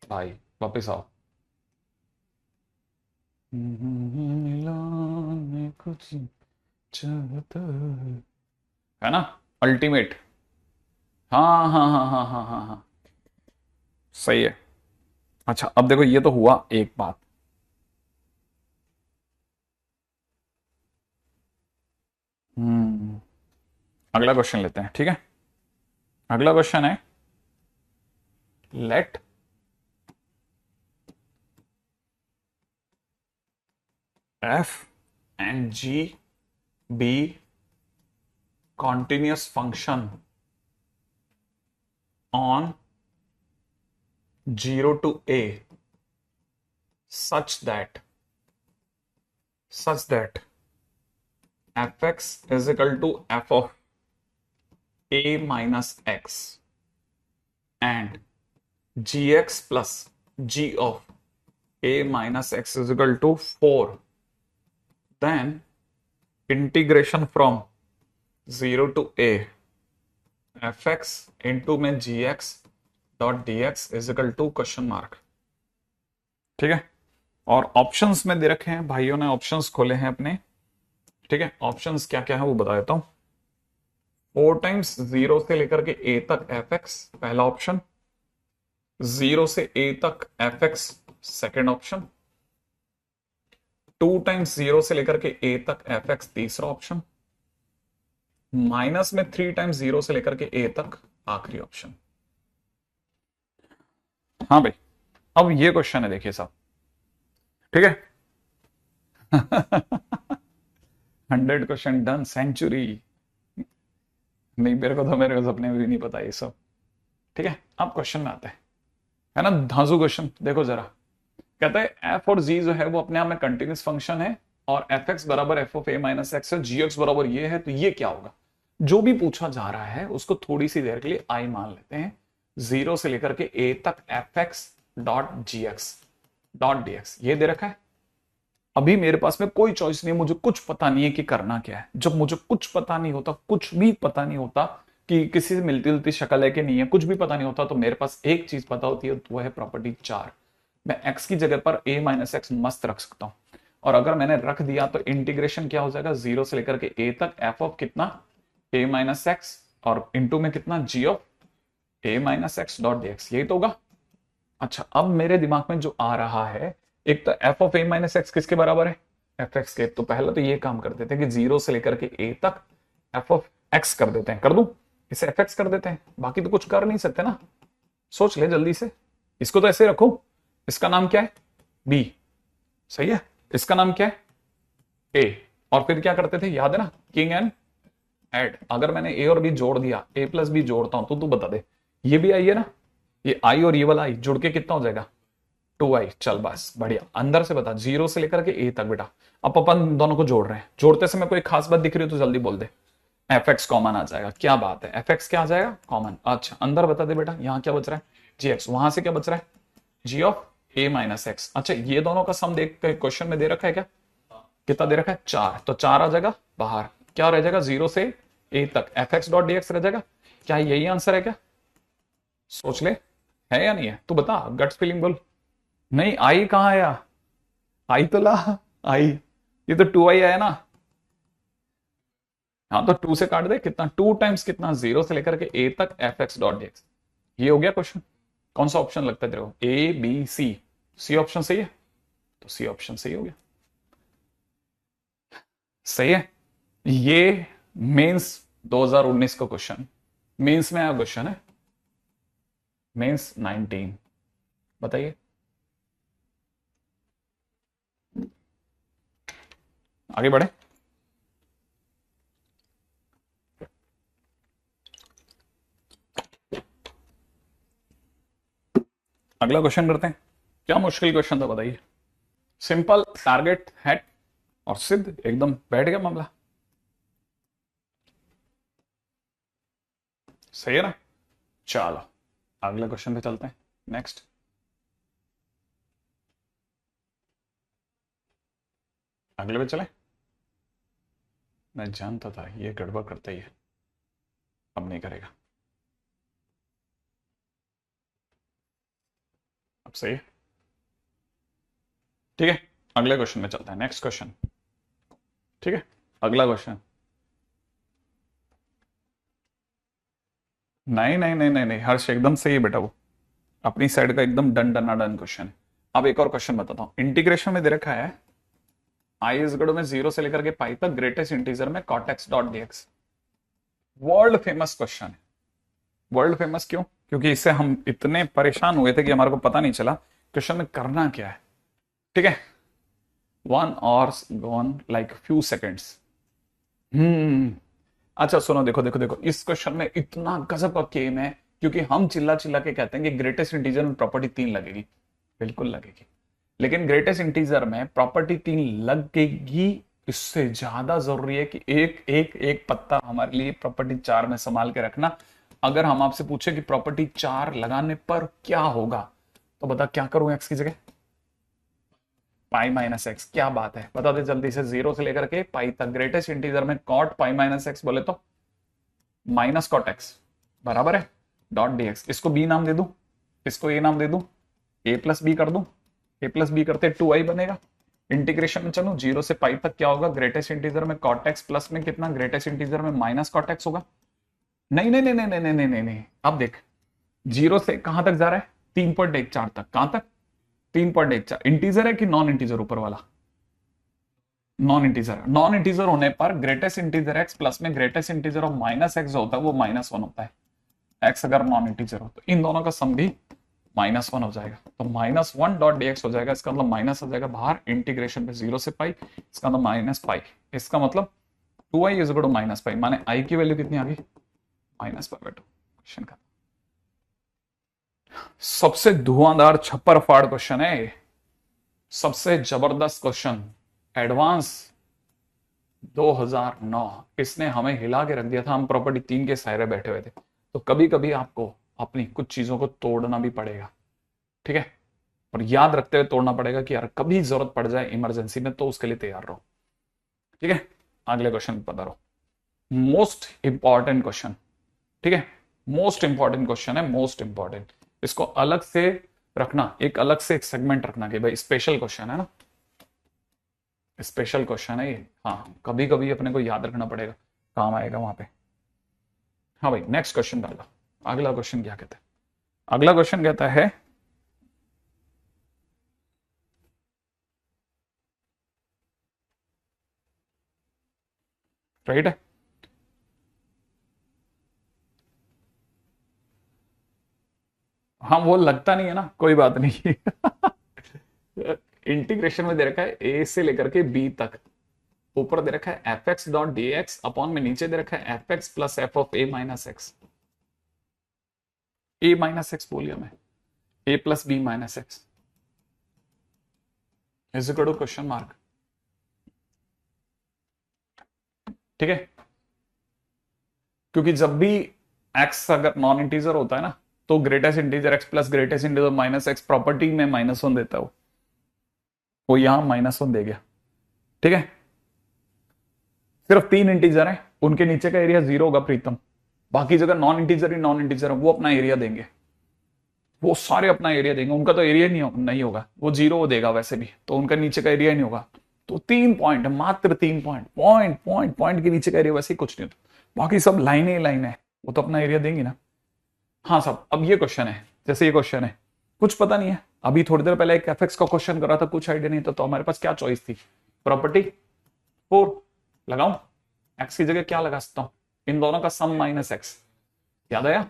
भाई वापिस आओ। मिलाने कुछ चाहता है ना, अल्टीमेट। हाँ हाँ हाँ हाँ हाँ हाँ हाँ, सही है। अच्छा अब देखो ये तो हुआ एक बात। हम्म, अगला क्वेश्चन लेते हैं, ठीक है। अगला क्वेश्चन है, let f and g be continuous function on 0 to a such that fx is equal to f of a minus x and gx plus g of a minus x is equal to 4, then integration from 0 to a fx into में gx डॉट dx is equal to question mark. ठीक है, और options में दे रखे हैं, भाइयों ने ऑप्शंस खोले हैं अपने। ठीक है, ऑप्शंस क्या क्या है वो बता देता हूं। 4 टाइम्स 0 से लेकर के a तक fx पहला ऑप्शन, 0 से a तक fx सेकेंड ऑप्शन, 2 टाइम्स 0 से लेकर के a तक fx तीसरा ऑप्शन, माइनस में 3 टाइम्स 0 से लेकर के a तक आखिरी ऑप्शन। हाँ भाई, अब ये क्वेश्चन है देखिए साहब, ठीक है। 100 क्वेश्चन डन, सेंचुरी। नहीं मेरे को सपने में भी नहीं पता ये सब। ठीक है, अब क्वेश्चन में आते हैं, है ना धांसू क्वेश्चन। देखो जरा, कहता है एफ और जी जो है वो अपने आप में कंटिन्यूस फंक्शन है और एफ एक्स बराबर F of a minus x है, जी एक्स बराबर ये है, तो ये क्या होगा। जो भी पूछा जा रहा है उसको थोड़ी सी देर के लिए आई मान लेते हैं, 0 से लेकर के ए तक F x dot G x dot d x ये दे रखा है। अभी मेरे पास में कोई चॉइस नहीं है, मुझे कुछ पता नहीं है कि करना क्या है। जब मुझे कुछ पता नहीं होता, कुछ भी पता नहीं होता कि किसी से मिलती जुलती शक्ल है कि नहीं है, कुछ भी पता नहीं होता, तो मेरे पास एक चीज पता होती है, वो है प्रॉपर्टी 4। मैं x की जगह पर a माइनस एक्स मस्त रख सकता हूं, और अगर मैंने रख दिया तो इंटीग्रेशन क्या हो जाएगा, 0 से लेकर के a तक f ऑफ कितना a माइनस एक्स और इंटू में कितना g of a minus x dot d x, यही तो होगा। अच्छा अब मेरे दिमाग में जो आ रहा है, एक तो F of a minus x किसके बराबर है, एफ एक्स के। तो पहले तो ये काम कर देते हैं कि 0 से लेकर के ए तक एफ ऑफ एक्स कर देते हैं, कर दूं इसे एफ एक्स कर देते हैं, बाकी तो कुछ कर नहीं सकते ना। सोच ले जल्दी से, इसको तो ऐसे रखो, इसका नाम क्या है बी, सही है, इसका नाम क्या है ए, और फिर क्या करते थे याद है ना, किंग एंड एड। अगर मैंने ए और बी जोड़ दिया, ए प्लस बी जोड़ता हूं तो तू बता दे, ये भी आई है ना, ये आई और ये वाला आई जुड़ के कितना हो जाएगा 2i। चल बस बढ़िया, अंदर से बता 0 से लेकर के ए तक बेटा। अब अपन दोनों को जोड़ रहे हैं, जोड़ते समय कोई खास बात दिख रही हो तो जल्दी बोल दे। एफ एक्स कॉमन आ जाएगा, क्या बात है, एफ एक्स क्या आ जाएगा कॉमन। अच्छा अंदर बता दे बेटा, यहां क्या बच रहा है जी एक्स, वहां से क्या बच रहा है जी ऑफ ए माइनस एक्स। अच्छा ये दोनों का सम देख क्वेश्चन में दे रखा है क्या, कितना दे रखा है 4, तो 4 आ जाएगा बाहर, क्या रह जाएगा 0 से ए तक F x dot d x रह जाएगा। क्या यही आंसर है क्या, सोच ले, है या नहीं है तू बता, गट्स फीलिंग बोल। नहीं आई कहां आया, आई तो ला, आई ये तो 2i आया ना। हाँ तो 2 से काट दे, कितना 2 टाइम्स कितना 0 से लेकर के a तक F x dot d x, ये हो गया क्वेश्चन। कौन सा ऑप्शन लगता है तेरे को, A B C, C option सही है, तो सी ऑप्शन सही हो गया, सही है। ये मेंस 2019 का क्वेश्चन, मेंस में आया क्वेश्चन है, मेंस 19। बताइए आगे बढ़े। अगला क्वेश्चन करते हैं, क्या मुश्किल क्वेश्चन था बताइए। सिंपल, टारगेट, हेड और सिद्ध, एकदम बैठ गया मामला। सही है ना? चलो अगले क्वेश्चन पे चलते हैं। नेक्स्ट, अगले पे चले। मैं जानता था ये गड़बड़ करता ही है, अब नहीं करेगा। अब सही है, ठीक है। अगले क्वेश्चन में चलते हैं, नेक्स्ट क्वेश्चन। ठीक है, अगला क्वेश्चन। नहीं नहीं नहीं नहीं नहीं, हर्ष एकदम सही है बेटा, वो अपनी साइड का एकदम डन डना डन क्वेश्चन है। अब एक और क्वेश्चन बताता हूं। इंटीग्रेशन में दे रखा है आई इज इक्वल टू में 0 से लेकर के पाई तक ग्रेटेस्ट इंटीजर में cot x dot dx। World famous question है। वर्ल्ड फेमस क्यों? क्योंकि इससे हम इतने परेशान हुए थे कि हमारे को पता नहीं चला क्वेश्चन में करना क्या है। ठीक है, 1 hours gone like few seconds। अच्छा सुनो, देखो देखो देखो, इस क्वेश्चन में इतना गजब का गेम है, क्योंकि हम चिल्ला चिल्ला के कहते हैं कि ग्रेटेस्ट इंटीजर में प्रॉपर्टी 3 लगेगी। बिल्कुल लगेगी, लेकिन ग्रेटेस्ट इंटीजर में प्रॉपर्टी 3 लगेगी। इससे ज्यादा जरूरी है कि एक एक एक पत्ता हमारे लिए प्रॉपर्टी 4 में संभाल के रखना। अगर हम आपसे पूछे कि प्रॉपर्टी 4 लगाने पर क्या होगा, तो बता क्या करूं एक्स की जगह? पाई माइनस एक्स। क्या बात है, बता दे जल्दी से। 0 से लेकर के पाई तक ग्रेटेस्ट इंटीजर में कॉट पाई माइनस एक्स बोले तो माइनस कॉट एक्स बराबर है डॉट डी एक्स। इसको बी नाम दे दूं, इसको ए नाम दे दूं, ए प्लस बी कर दूं। ए प्लस बी करते 2i बनेगा। इंटीग्रेशन में चलो 0 से पाई तक क्या होगा? ग्रेटेस्ट इंटीजर में कॉट एक्स प्लस में कितना? ग्रेटेस्ट इंटीजर में माइनस कॉट एक्स होगा। नहीं नहीं नहीं नहीं नहीं नहीं नहीं नहीं, अब देख 0 से कहां तक जा रहा है? 3.14 तक। कहां तक? 3.14। इंटीजर है कि नॉन इंटीजर? ऊपर वाला नॉन इंटीजर। नॉन इंटीजर होने पर ग्रेटेस्ट इंटीजर एक्स प्लस में greatest integer of minus x होता है वो -1 होता है। एक्स अगर नॉन इंटीजर हो तो इन दोनों का सम भी -1 हो जाएगा, तो -1 डॉट डी एक्स हो जाएगा। इसका मतलब माइनस हो जाएगा बाहर। इंटीग्रेशन पे 0 से पाई, इसका मतलब माइनस पाई। इसका मतलब 2i is equal to minus pi, माने आई की वैल्यू कितनी आ गई? Minus pi. क्वेश्चन का सबसे धुआंधार छप्पर फाड़ क्वेश्चन है ये, सबसे जबरदस्त क्वेश्चन, एडवांस 2009। इसने हमें हिला के रख दिया था, हम प्रॉपर्टी 3 के सायरे बैठे हुए थे। तो कभी कभी आपको अपनी कुछ चीजों को तोड़ना भी पड़ेगा, ठीक है, और याद रखते हुए तोड़ना पड़ेगा कि यार कभी जरूरत पड़ जाए इमरजेंसी में तो उसके लिए तैयार रहो। ठीक है, अगले क्वेश्चन पता रहो। मोस्ट इंपॉर्टेंट क्वेश्चन, ठीक है, मोस्ट इंपॉर्टेंट क्वेश्चन है, मोस्ट इंपॉर्टेंट। इसको अलग से रखना, एक अलग से एक सेगमेंट रखना कि भाई स्पेशल क्वेश्चन है ना, स्पेशल क्वेश्चन है ये। हाँ, कभी कभी अपने को याद रखना पड़ेगा, काम आएगा वहां पे। हाँ भाई, नेक्स्ट क्वेश्चन डालो। अगला क्वेश्चन क्या कहता है? अगला क्वेश्चन कहता है राइट है, हाँ वो लगता नहीं है ना, कोई बात नहीं। इंटीग्रेशन में दे रखा है ए से लेकर के बी तक, ऊपर दे रखा है f x dot d x upon में नीचे दे रखा है f x plus f of a minus x. A minus x बोलिए मैं, a plus b minus x is equal to question mark. ठीक है, क्योंकि जब भी एक्स अगर नॉन इंटीजर होता है ना, तो greatest integer x plus greatest integer minus x property में -1 देता है वो यहां -1 दे गया। ठीक है, सिर्फ 3 इंटीजर है, उनके नीचे का एरिया 0 होगा प्रीतम, बाकी जगह नॉन इंटीजर ही नॉन इंटीजर है, वो अपना एरिया देंगे, वो सारे अपना एरिया देंगे। उनका तो एरिया नहीं होगा, वो 0 देगा वैसे भी, तो उनका नीचे का एरिया ही नहीं होगा। तो 3 पॉइंट, मात्र 3 पॉइंट, पॉइंट पॉइंट पॉइंट के नीचे का एरिया वैसे ही कुछ नहीं होता, बाकी सब लाइन ही लाइन है, वो तो अपना एरिया देंगी ना। हाँ साहब, अब ये क्वेश्चन है, जैसे ये क्वेश्चन है, कुछ पता नहीं है, अभी थोड़ी देर पहले एक एफएक्स का क्वेश्चन कर रहा था, कुछ आइडिया नहीं था, तो हमारे पास क्या चॉइस थी? प्रॉपर्टी 4 लगाऊं, एक्स की जगह क्या लगा सकता हूं? इन दोनों का सम माइनस एक्स, याद आया?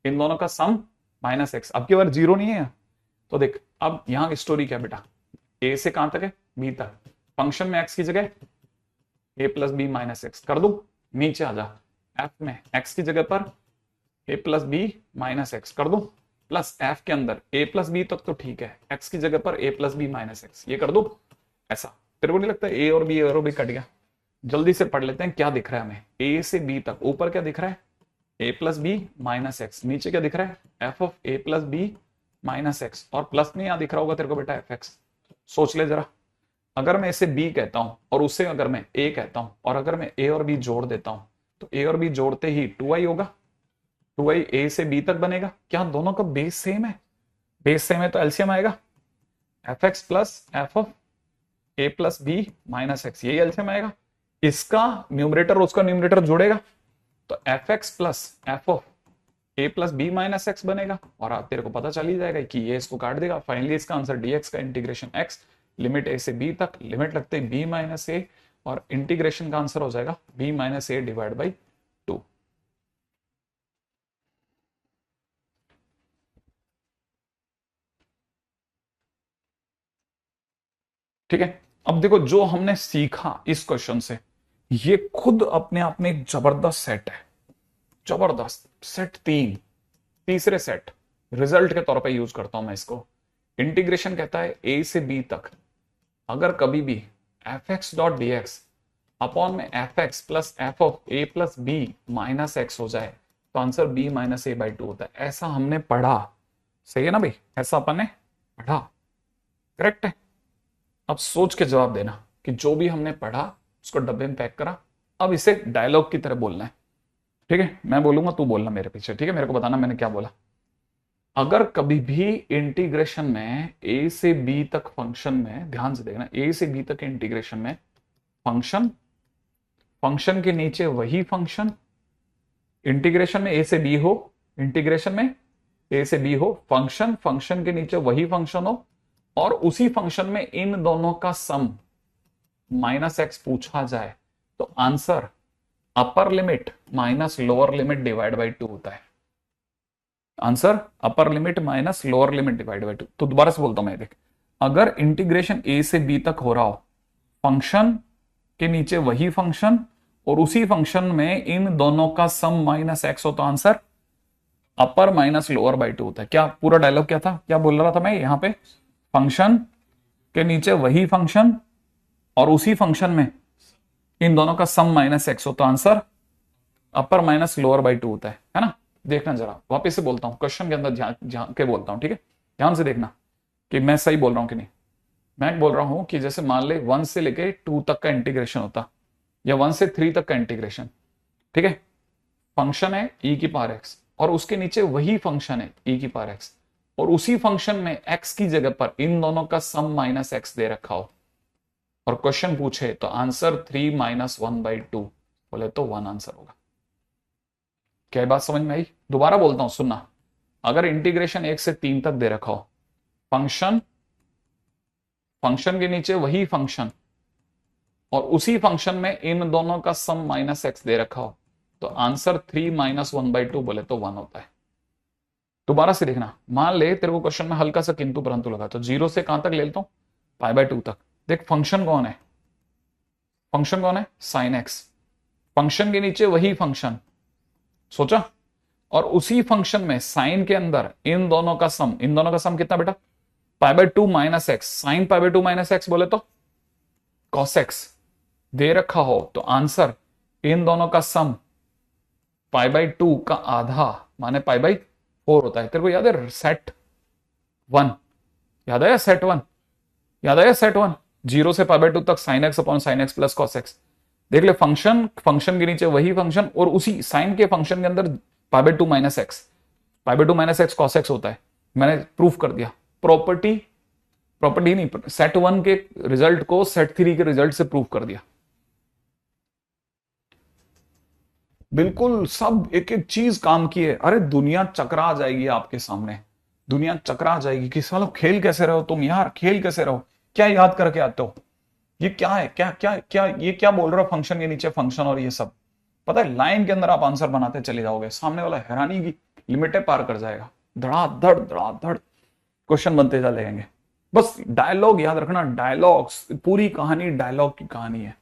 इन दोनों का सम माइनस एक्स। अब की बार 0 नहीं है, तो देख अब यहां स्टोरी क्या बेटा, ए से कहां तक है? बी तक। फंक्शन में एक्स की जगह ए प्लस बी माइनस एक्स कर दू, नीचे आ जा, एफ में एक्स की जगह पर ए प्लस बी माइनस एक्स कर दू, प्लस एफ के अंदर ए प्लस बी तक तो ठीक है, एक्स की जगह पर ए प्लस बी माइनस एक्स, ये कर दू। ऐसा तेरे को नहीं लगता ए और बी कट गया? जल्दी से पढ़ लेते हैं क्या दिख रहा है हमें। ए से बी तक ऊपर क्या दिख रहा है? A plus b minus x, नीचे क्या दिख रहा है f of a plus b minus x, और प्लस में यहां दिख रहा होगा तेरे को बेटा एफ एक्स। सोच ले जरा, अगर मैं इसे बी कहता हूं और उसे अगर मैं ए कहता हूं और अगर मैं ए और बी जोड़ देता हूं तो ए और बी जोड़ते ही 2i होगा, 2i ए से बी तक बनेगा। क्या दोनों का बेस सेम है? बेस सेम है तो एलसीएम आएगा f x plus f of a plus b minus x, यही एलसीएम आएगा। इसका न्यूमरेटर उसका न्यूमरेटर जोड़ेगा तो f x plus f of a plus b minus x बनेगा, और आप तेरे को पता चल ही जाएगा कि ये इसको काट देगा। फाइनली इसका आंसर dx का इंटीग्रेशन x लिमिट a से b तक, लिमिट लगते b माइनस ए, और इंटीग्रेशन का आंसर हो जाएगा b minus A divide by 2। ठीक है, अब देखो जो हमने सीखा इस क्वेश्चन से, ये खुद अपने आप में एक जबरदस्त सेट है, जबरदस्त सेट। तीसरे सेट रिजल्ट के तौर पे यूज करता हूं मैं इसको। इंटीग्रेशन कहता है ए से बी तक, अगर कभी भी f x dot d x upon में f x plus f of a plus b minus x हो जाए तो answer b minus a by 2 होता है। ऐसा हमने पढ़ा, सही है ना भाई, ऐसा अपन ने पढ़ा, करेक्ट है। अब सोच के जवाब देना कि जो भी हमने पढ़ा उसको डब्बे में पैक करा, अब इसे डायलॉग की तरह बोलना है। ठीक है, मैं बोलूंगा तू बोलना मेरे पीछे, ठीक है, मेरे को बताना मैंने क्या बोला। अगर कभी भी इंटीग्रेशन में ए से बी तक फंक्शन में, ध्यान से देखना, ए से बी तक इंटीग्रेशन में फंक्शन, फंक्शन के नीचे वही फंक्शन, इंटीग्रेशन में ए से बी हो, इंटीग्रेशन में ए से बी हो, फंक्शन, फंक्शन के नीचे वही फंक्शन हो, और उसी फंक्शन में इन दोनों का सम माइनस एक्स पूछा जाए तो answer upper limit minus lower limit divide by 2 होता है। Answer upper limit minus lower limit divide by 2। तो दोबारा से बोलता हूं मैं, देख, अगर इंटीग्रेशन ए से बी तक हो रहा हो, फंक्शन के नीचे वही फंक्शन और उसी फंक्शन में इन दोनों का सम माइनस एक्स हो तो answer upper minus lower by 2 होता है। क्या पूरा डायलॉग क्या था, क्या बोल रहा था मैं यहां पे? फंक्शन के नीचे वही फंक्शन और उसी फंक्शन में इन दोनों का सम माइनस एक्स हो तो answer upper minus lower by 2 होता है ना। देखना जरा, वापस से बोलता हूं, क्वेश्चन के अंदर ध्यान के बोलता हूं, ठीक है, ध्यान से देखना कि मैं सही बोल रहा हूं कि नहीं। मैं बोल रहा हूं कि जैसे मान ले 1 से लेके 2 तक का इंटीग्रेशन होता, या 1 से 3 तक का इंटीग्रेशन, ठीक है, फंक्शन है e की पावर एक्स और उसके नीचे वही फंक्शन है e की पावर एक्स, और उसी फंक्शन में x की जगह पर इन दोनों का सम माइनस एक्स दे रखा हो, और क्वेश्चन पूछे तो आंसर 3 माइनस 1 बाई 2 बोले तो 1 आंसर होगा। क्या बात समझ में आई? दोबारा बोलता हूं, सुनना। अगर इंटीग्रेशन 1 से 3 तक दे रखा हो, फंक्शन, फंक्शन के नीचे वही फंक्शन और उसी फंक्शन में इन दोनों का सम माइनस एक्स दे रखा हो तो आंसर 3 माइनस 1 बाई 2 बोले तो 1 होता है। दोबारा से देखना, मान ले तेरे को क्वेश्चन में हल्का सा किंतु परंतु लगा, तो 0 से कहां तक ले लेता हूं? पाई बाई 2 तक। देख फंक्शन कौन है, फंक्शन कौन है? साइन एक्स, फंक्शन के नीचे वही फंक्शन, सोचा, और उसी फंक्शन में साइन के अंदर इन दोनों का सम, इन दोनों का सम कितना बेटा? पाई by 2 minus x, sine pi by 2 minus x बोले तो कॉस एक्स दे रखा हो तो आंसर इन दोनों का सम पाई बाई 2 का आधा माने पाई बाई 4 होता है। तेरे को याद है सेट 1? याद आया सेट 1? याद आया सेट 1? 0 से पाई बाई 2 तक sine x upon sine x plus cos x. देख ले, फंक्शन, फंक्शन के नीचे वही फंक्शन और उसी साइन के फंक्शन के अंदर पाई by 2 minus x, pi by 2 minus x cos x होता है। मैंने प्रूफ कर दिया, प्रॉपर्टी, प्रॉपर्टी नहीं, सेट 1 के रिजल्ट को सेट 3 के रिजल्ट से प्रूफ कर दिया। बिल्कुल सब एक एक चीज काम की है। अरे दुनिया चकरा जाएगी आपके सामने, दुनिया चकरा जाएगी कि सालो खेल कैसे रहो तुम यार, खेल कैसे रहो, क्या याद करके आते हो, ये क्या है, क्या क्या क्या, ये क्या बोल रहे हो, फंक्शन के नीचे फंक्शन और ये सब। पता है लाइन के अंदर आप आंसर बनाते चले जाओगे, सामने वाला हैरानी की लिमिटें पार कर जाएगा, धड़ाधड़ क्वेश्चन बनते चले जाएंगे। बस डायलॉग याद रखना, डायलॉग्स, पूरी कहानी डायलॉग की कहानी है।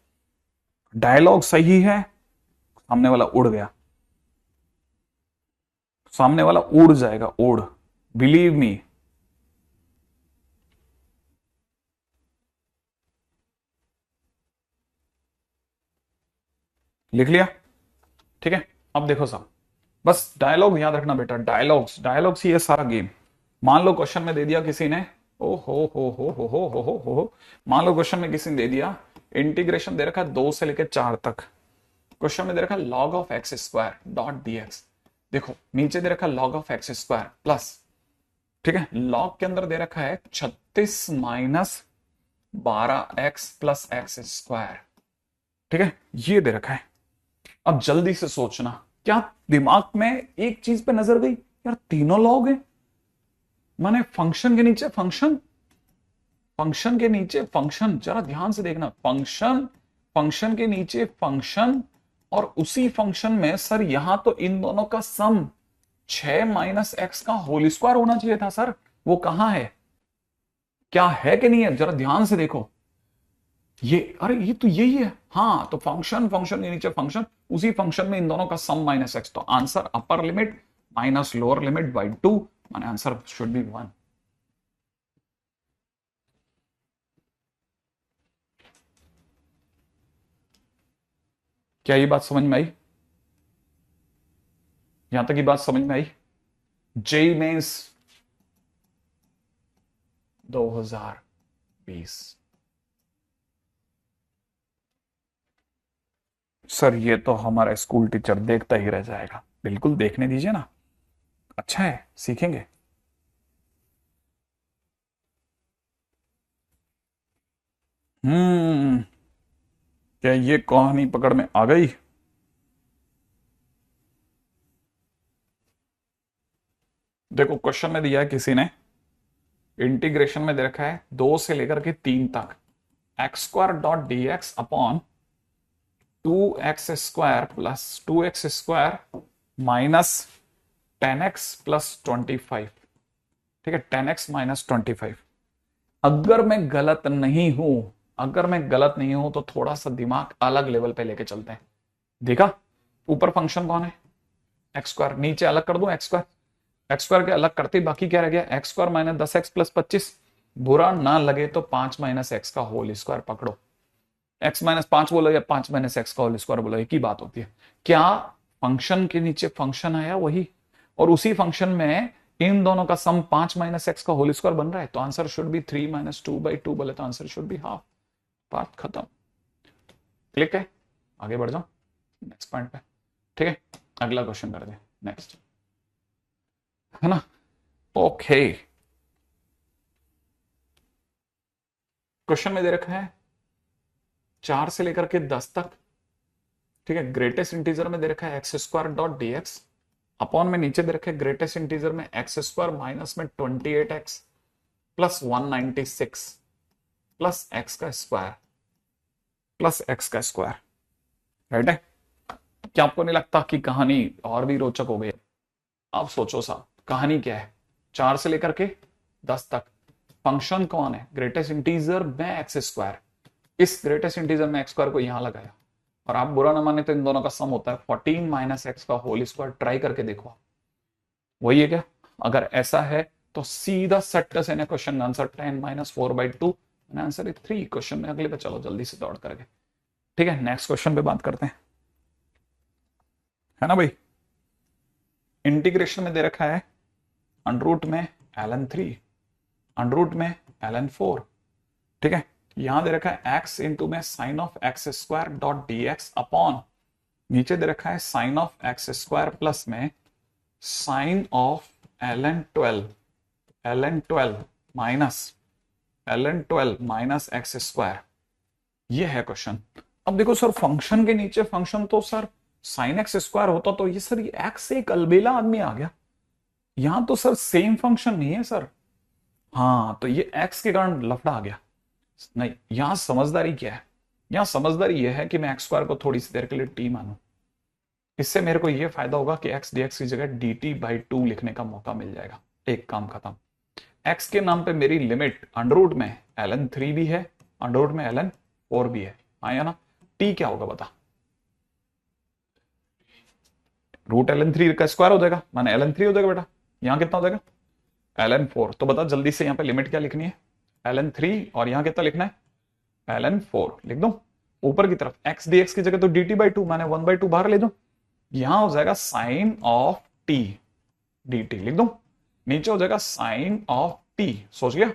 डायलॉग सही है, सामने वाला उड़ गया, सामने वाला उड़ जाएगा, उड़, बिलीव मी। लिख लिया? ठीक है, अब देखो साहब, बस डायलॉग याद रखना बेटा, डायलॉग्स डायलॉग्स ही है सारा गेम। मान लो क्वेश्चन में दे दिया किसी ने, ओ हो, मान लो क्वेश्चन में किसी ने दे दिया इंटीग्रेशन दे रखा है 2 से लेकर 4 तक। क्वेश्चन में दे रखा है log of x square dot dx। देखो नीचे दे रखा है log of x square plus, ठीक है, log के अंदर दे रखा है 36 minus 12x plus x square, ठीक है, ये दे रखा है। अब जल्दी से सोचना, क्या दिमाग में एक चीज पे नजर गई, यार तीनों लॉग है, माने फंक्शन के नीचे फंक्शन, फंक्शन के नीचे फंक्शन, जरा ध्यान से देखना, फंक्शन, फंक्शन के नीचे फंक्शन, और उसी फंक्शन में सर यहां तो इन दोनों का सम 6 माइनस एक्स का होल स्क्वायर होना चाहिए था सर, वो कहां है, क्या है कि नहीं है, जरा ध्यान से देखो। ये अरे ये तो यही है, हाँ, तो फंक्शन, फंक्शन के नीचे फंक्शन, उसी फंक्शन में इन दोनों का सम माइनस एक्स, तो answer upper limit minus lower limit by 2, माने आंसर शुड बी 1। क्या ये बात समझ में आई, यहां तक की बात समझ में आई। जेई मेंस 2020, सर ये तो हमारा स्कूल टीचर देखता ही रह जाएगा, बिल्कुल देखने दीजिए ना, अच्छा है, सीखेंगे। क्या ये कहानी पकड़ में आ गई। देखो क्वेश्चन में दिया है किसी ने, इंटीग्रेशन में दे रखा है 2 से लेकर के 3 तक, x square dot d x upon 2x² plus 2x² minus 10x plus 25, ठीक है, 10x माइनस 25। अगर मैं गलत नहीं हूं, अगर मैं गलत नहीं हूं तो थोड़ा सा दिमाग अलग लेवल पे लेके चलते हैं। देखा ऊपर फंक्शन कौन है, एक्स स्क्वायर, नीचे अलग कर दूं एक्स स्क्वायर, एक्स स्क्वायर के अलग करते बाकी क्या रह गया, x square minus 10x plus 25, बुरा ना लगे तो 5 माइनस एक्स का होल स्क्वायर पकड़ो, एक्स माइनस 5 बोलो या 5 माइनस एक्स का होल स्क्वायर बोलो, एक ही बात होती है। क्या फंक्शन के नीचे फंक्शन आया वही, और उसी फंक्शन में इन दोनों का सम 5 माइनस एक्स का होल स्क्वायर बन रहा है, तो आंसर शुड बी 3 माइनस 2/2 बोले तो आंसर शुड बी हाफ। बात खत्म, क्लिक है, आगे बढ़ जाओ नेक्स्ट पॉइंट पे, ठीक है, अगला क्वेश्चन कर दे नेक्स्ट, है ना, ओके। क्वेश्चन में दे रखा है 4 से लेकर के 10 तक, ठीक है, ग्रेटेस्ट इंटीजर में दे रखा है x square dot d x, upon में नीचे दे रखा है ग्रेटेस्ट इंटीजर में एक्स स्क्वायर माइनस में 28x प्लस 196 प्लस एक्स का स्क्वायर प्लस एक्स का स्क्वायर, राइट है। क्या आपको नहीं लगता कि कहानी और भी रोचक हो गई। आप सोचो साहब कहानी क्या है, 4 से लेकर के 10 तक, फंक्शन कौन है, ग्रेटेस्ट इंटीजर में एक्स स्क्वायर, इस ग्रेटेस्ट इंटीजर में एक्स स्क्वायर को यहां लगाया, और आप बुरा ना माने तो इन दोनों का सम होता है 14 माइनस एक्स का होल स्क्वायर, ट्राई करके देखो, वही है क्या, अगर ऐसा है तो सीधा सट्टा से question answer 10 minus 4/2, answer 3। Question में अगले पे चलो जल्दी से दौड़ करके, ठीक है, नेक्स्ट क्वेश्चन पे बात करते हैं, है ना भाई। इंटीग्रेशन में दे रखा है अंडर में ln3, अंडर में ln4, ठीक है, यहां दे रखा है x इंटू में sine of x square dot d x upon, नीचे दे रखा है sine of x square plus में sine of ln12 minus x square, ये है क्वेश्चन। अब देखो सर फंक्शन के नीचे फंक्शन, तो सर साइन एक्स स्क्वायर होता तो ये सर ये एक्स से एक अलबेला आदमी आ गया, यहां तो सर सेम फंक्शन नहीं है सर, हाँ तो ये एक्स के कारण लफड़ा आ गया। नहीं, यहां समझदारी क्या है, यहां समझदारी यह है कि मैं एक्स स्क्वायर को थोड़ी सी देर के लिए टी मानूं, इससे मेरे को यह फायदा होगा कि एक्स डीएक्स की जगह dt/2 लिखने का मौका मिल जाएगा, एक काम खत्म। एक्स के नाम पे मेरी लिमिट अंडर में ln3 भी है, अंडर में ln4 भी है, आया ना, टी क्या होगा बता, रूट ln3 का स्क्वायर हो जाएगा, माने ln3 हो जाएगा बेटा, यहां कितना हो जाएगा ln4, तो बता जल्दी से यहां पे लिमिट क्या लिखनी है, ln3, और यहां कितना लिखना है ln4, लिख दो ऊपर की तरफ, x dx की जगह तो dt/2 माने 1/2 बाहर ले दो, यहां हो जाएगा sine of t d t, लिख दो। नीचे हो जाएगा साइन ऑफ टी, सोच गया।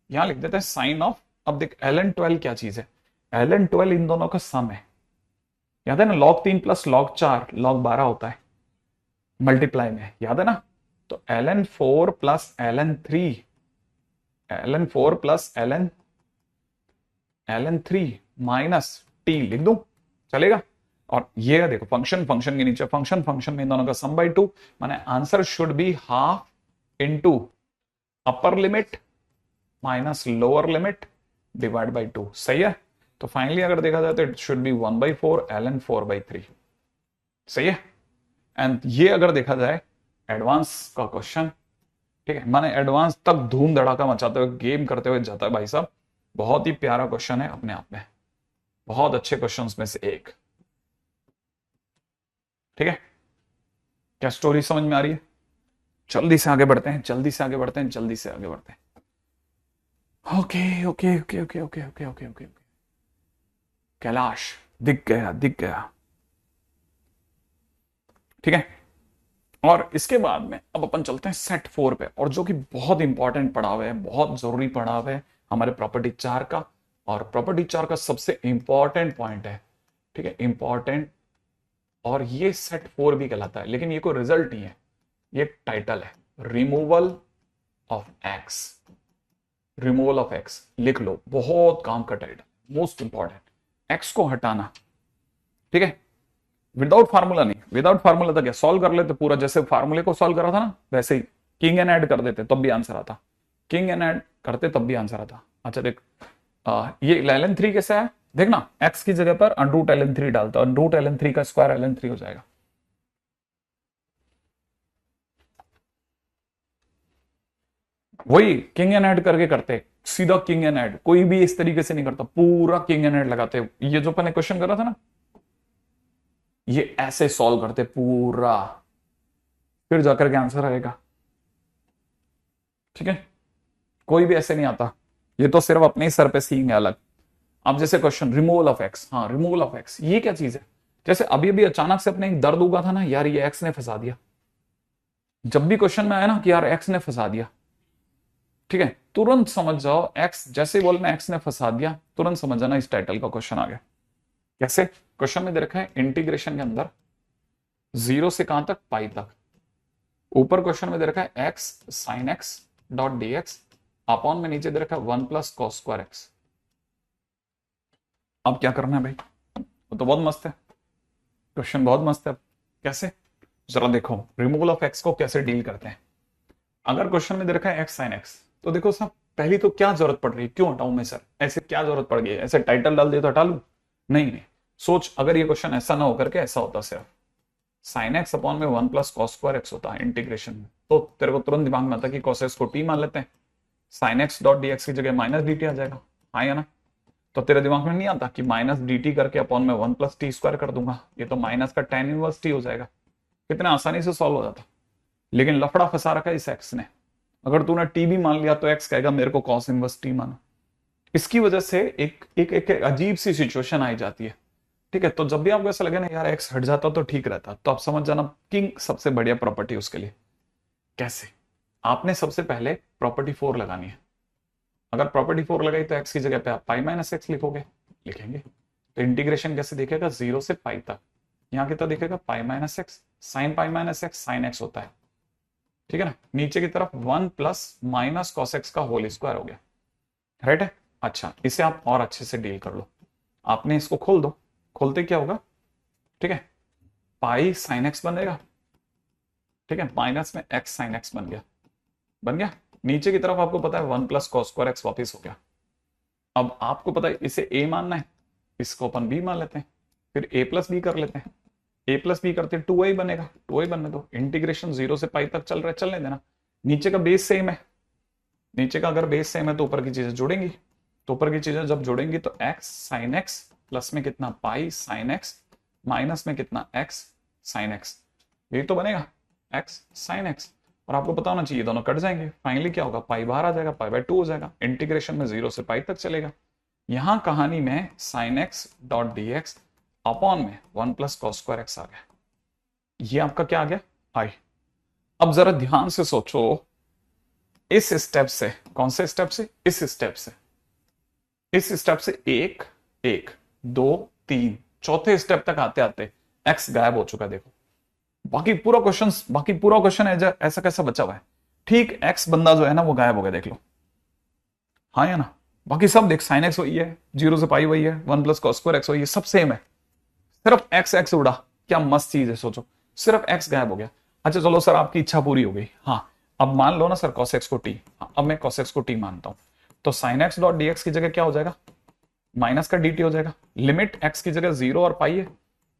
यहां लिख देते हैं साइन ऑफ, अब देख ln12 क्या चीज है, ln12 इन दोनों का सम है, याद है ना, log 3 प्लस log 4 log 12 होता है मल्टीप्लाई में, याद है ना। तो ln4 plus ln3, ln4 plus ln3 minus T लिख दूं, चलेगा। और ये देखो फंक्शन फंक्शन के नीचे फंक्शन फंक्शन में इन दोनों का सम बाई 2, माने answer should be half into upper limit minus lower limit divide by 2, सही है। तो फाइनली अगर देखा जाए तो इट शुड बी 1/4 ln4/3, सही है। एंड ये अगर देखा जाए एडवांस का क्वेश्चन, ठीक है, माने एडवांस तक धूम धड़ाका मचाते हुए गेम करते हुए जाता है भाई साहब। बहुत ही प्यारा क्वेश्चन है अपने आप में, बहुत अच्छे क्वेश्चंस में से एक, ठीक है। क्या स्टोरी समझ में आ रही है? जल्दी से आगे बढ़ते हैं, जल्दी से आगे बढ़ते हैं, जल्दी से आगे बढ़ते हैं। Okay okay okay okay okay okay okay okay, Kailash दिख गया दिख गया, ठीक है। और इसके बाद में अब अपन चलते हैं सेट 4 पे, और जो कि बहुत इंपॉर्टेंट पढ़ाव है, बहुत जरूरी पढ़ाव है हमारे प्रॉपर्टी 4 का, और प्रॉपर्टी 4 का सबसे इंपॉर्टेंट पॉइंट है, ठीक है, इंपॉर्टेंट। और ये सेट 4 भी कहलाता है, लेकिन ये कोई रिजल्ट नहीं है, ये टाइटल है, removal of x. Removal of x लिख लो, बहुत काम का टाइटल, मोस्ट इंपॉर्टेंट, एक्स को हटाना, ठीक है। विदाउट फार्मूला नहीं, विदाउट फार्मूला था क्या सॉल्व कर लेते पूरा, जैसे फार्मूले को सॉल्व करा था ना वैसे ही किंग एंड ऐड कर देते तब भी आंसर आता, किंग एंड ऐड करते तब भी आंसर आता। अच्छा देख, ये ln3 कैसा है देखना, x की जगह पर अंडरूट ln3 डालता, अंडरूट ln3 का स्क्वायर ln3 हो जाएगा। वही किंग एंड ऐड करके करते, सीधा किंग एंड ऐड, कोई भी इस तरीके से नहीं करता, पूरा किंग एंड ऐड लगाते। ये जो अपन ने क्वेश्चन करा था ना, ये ऐसे सॉल्व करते पूरा, फिर जाकर के आंसर आएगा, ठीक है। कोई भी ऐसे नहीं आता, ये तो सिर्फ अपने ही सर पे सींग है अलग। अब जैसे क्वेश्चन रिमूवल ऑफ एक्स, हाँ रिमूवल ऑफ एक्स ये क्या चीज है, जैसे अभी अभी अचानक से अपने एक दर्द उगा था ना यार, ये एक्स ने फंसा दिया। जब भी क्वेश्चन में आया ना कि यार एक्स ने फंसा दिया, ठीक है, तुरंत समझ जाओ एक्स, जैसे बोलना एक्स ने फंसा दिया तुरंत समझ जाना इस टाइटल का क्वेश्चन आ गया। कैसे? क्वेश्चन में दे रखा है इंटीग्रेशन के अंदर 0 से कहां तक, पाई तक। ऊपर क्वेश्चन में दे रखा है x sine x dot d x, upon में नीचे दे रखा है 1 प्लस कॉस स्क्वायर एक्स। अब क्या करना है भाई, वो तो बहुत मस्त है क्वेश्चन, बहुत मस्त है। कैसे, जरा देखो रिमूवल ऑफ एक्स को कैसे डील करते हैं। अगर क्वेश्चन में दे रखा है एक्स साइन एक्स, तो देखो साहब पहली तो क्या जरूरत पड़ रही है, क्यों हटाऊं मैं सर, ऐसे क्या जरूरत पड़ गई, ऐसे टाइटल डाल दिया तो हटा लूं, नहीं नहीं। सोच अगर ये क्वेश्चन ऐसा ना होकर के ऐसा होता, सिर्फ साइन एक्स अपॉन में 1 प्लस कॉस स्क्वायर एक्स होता है इंटीग्रेशन में, तो तेरे को तुरंत दिमाग में आता कि कॉस एक्स को टी मान लेते हैं, sine x dot d x की जगह माइनस डी टी आ जाएगा, हाँ या ना। तो तेरे दिमाग में नहीं आता कि माइनस डी टी करके अपॉन में 1 प्लस टी स्क्वायर कर दूंगा, ये तो माइनस का tan इनवर्स टी हो जाएगा, कितना आसानी से सॉल्व हो जाता। लेकिन लफड़ा फंसा रखा है इस एक्स ने, अगर तूने टी भी मान लिया तो एक्स कहेगा मेरे को कॉस इनवर्स टी मानो। इसकी वजह से एक अजीब सी सिचुएशन आई जाती है, ठीक है। तो जब भी आपको ऐसा लगे ना यार एक्स हट जाता तो ठीक रहता, तो आप समझ जाना किंग सबसे बढ़िया प्रॉपर्टी उसके लिए। कैसे? आपने सबसे पहले प्रॉपर्टी 4 लगानी है। अगर प्रॉपर्टी 4 लगाई तो एक्स की जगह पे आप पाई माइनस एक्स लिखोगे, लिखेंगे। तो इंटीग्रेशन कैसे दिखेगा, 0 से पाई तक, यहां कितना दिखेगा पाई minus x, sign pi minus x sine x होता है, ठीक है ना। नीचे की तरफ 1 प्लस माइनस कॉस एक्स का होल स्क्वायर हो गया, राइट है। अच्छा इसे आप और अच्छे से डील कर लो, आपने इसको खोल दो, खोलते क्या होगा, ठीक है, पाई साइन एक्स बनेगा, ठीक है, माइनस में एक्स साइन एक्स बन गया, बन गया। नीचे की तरफ आपको पता है 1 प्लस कॉस स्क्वायर एक्स वापिस हो गया। अब आपको पता है इसे a मानना है, इसको अपन b मान लेते हैं, फिर a प्लस बी कर लेते हैं, a प्लस बी करते हैं 2a बनेगा, 2a बनने दो। इंटीग्रेशन 0 से पाई तक चल रहा है, चलने देना। नीचे का बेस सेम है, नीचे का अगर बेस सेम है तो ऊपर की चीजें जुड़ेंगी, तो ऊपर की चीजें जब जुड़ेंगी तो x साइन एक्स प्लस में कितना पाई साइन एक्स माइनस में कितना x साइन एक्स, यही तो बनेगा x साइन एक्स। और आपको पता होना चाहिए दोनों कट जाएंगे, फाइनली क्या होगा, पाई बाहर आ जाएगा, पाई बाय 2 हो जाएगा। इंटीग्रेशन में 0 से पाई तक चलेगा। यहां कहानी में sine x dot d x upon में 1 प्लस कॉस स्क्वायर एक्स आ गया, ये आपका क्या आ गया, आई। अब जरा ध्यान से सोचो, इस स्टेप से, कौन से स्टेप से, इस स्टेप से, इस स्टेप से एक, एक, दो, तीन, चौथे स्टेप तक आते आते एक्स गायब हो चुका है। देखो बाकी पूरा क्वेश्चन ऐसा कैसा बचा हुआ है। ठीक एक्स बंदा जो है ना वो गायब हो गया, देख लो। हाँ या ना, बाकी सब देख, साइन एक्स वही है, 0 से पाई वही है, 1 प्लस कॉस स्क्वायर एक्स वही है, सब सेम है। सिर्फ एक्स एक्स उड़ा, क्या मस्त चीज है, सोचो सिर्फ एक्स गायब हो गया। अच्छा चलो सर आपकी इच्छा पूरी हो गई, हाँ अब मान लो ना सर cos x को t, अब मैं cos x को t मानता हूं, तो sin x डॉट dx की जगह क्या हो जाएगा, माइनस का dt हो जाएगा। लिमिट x की जगह 0 और पाई है,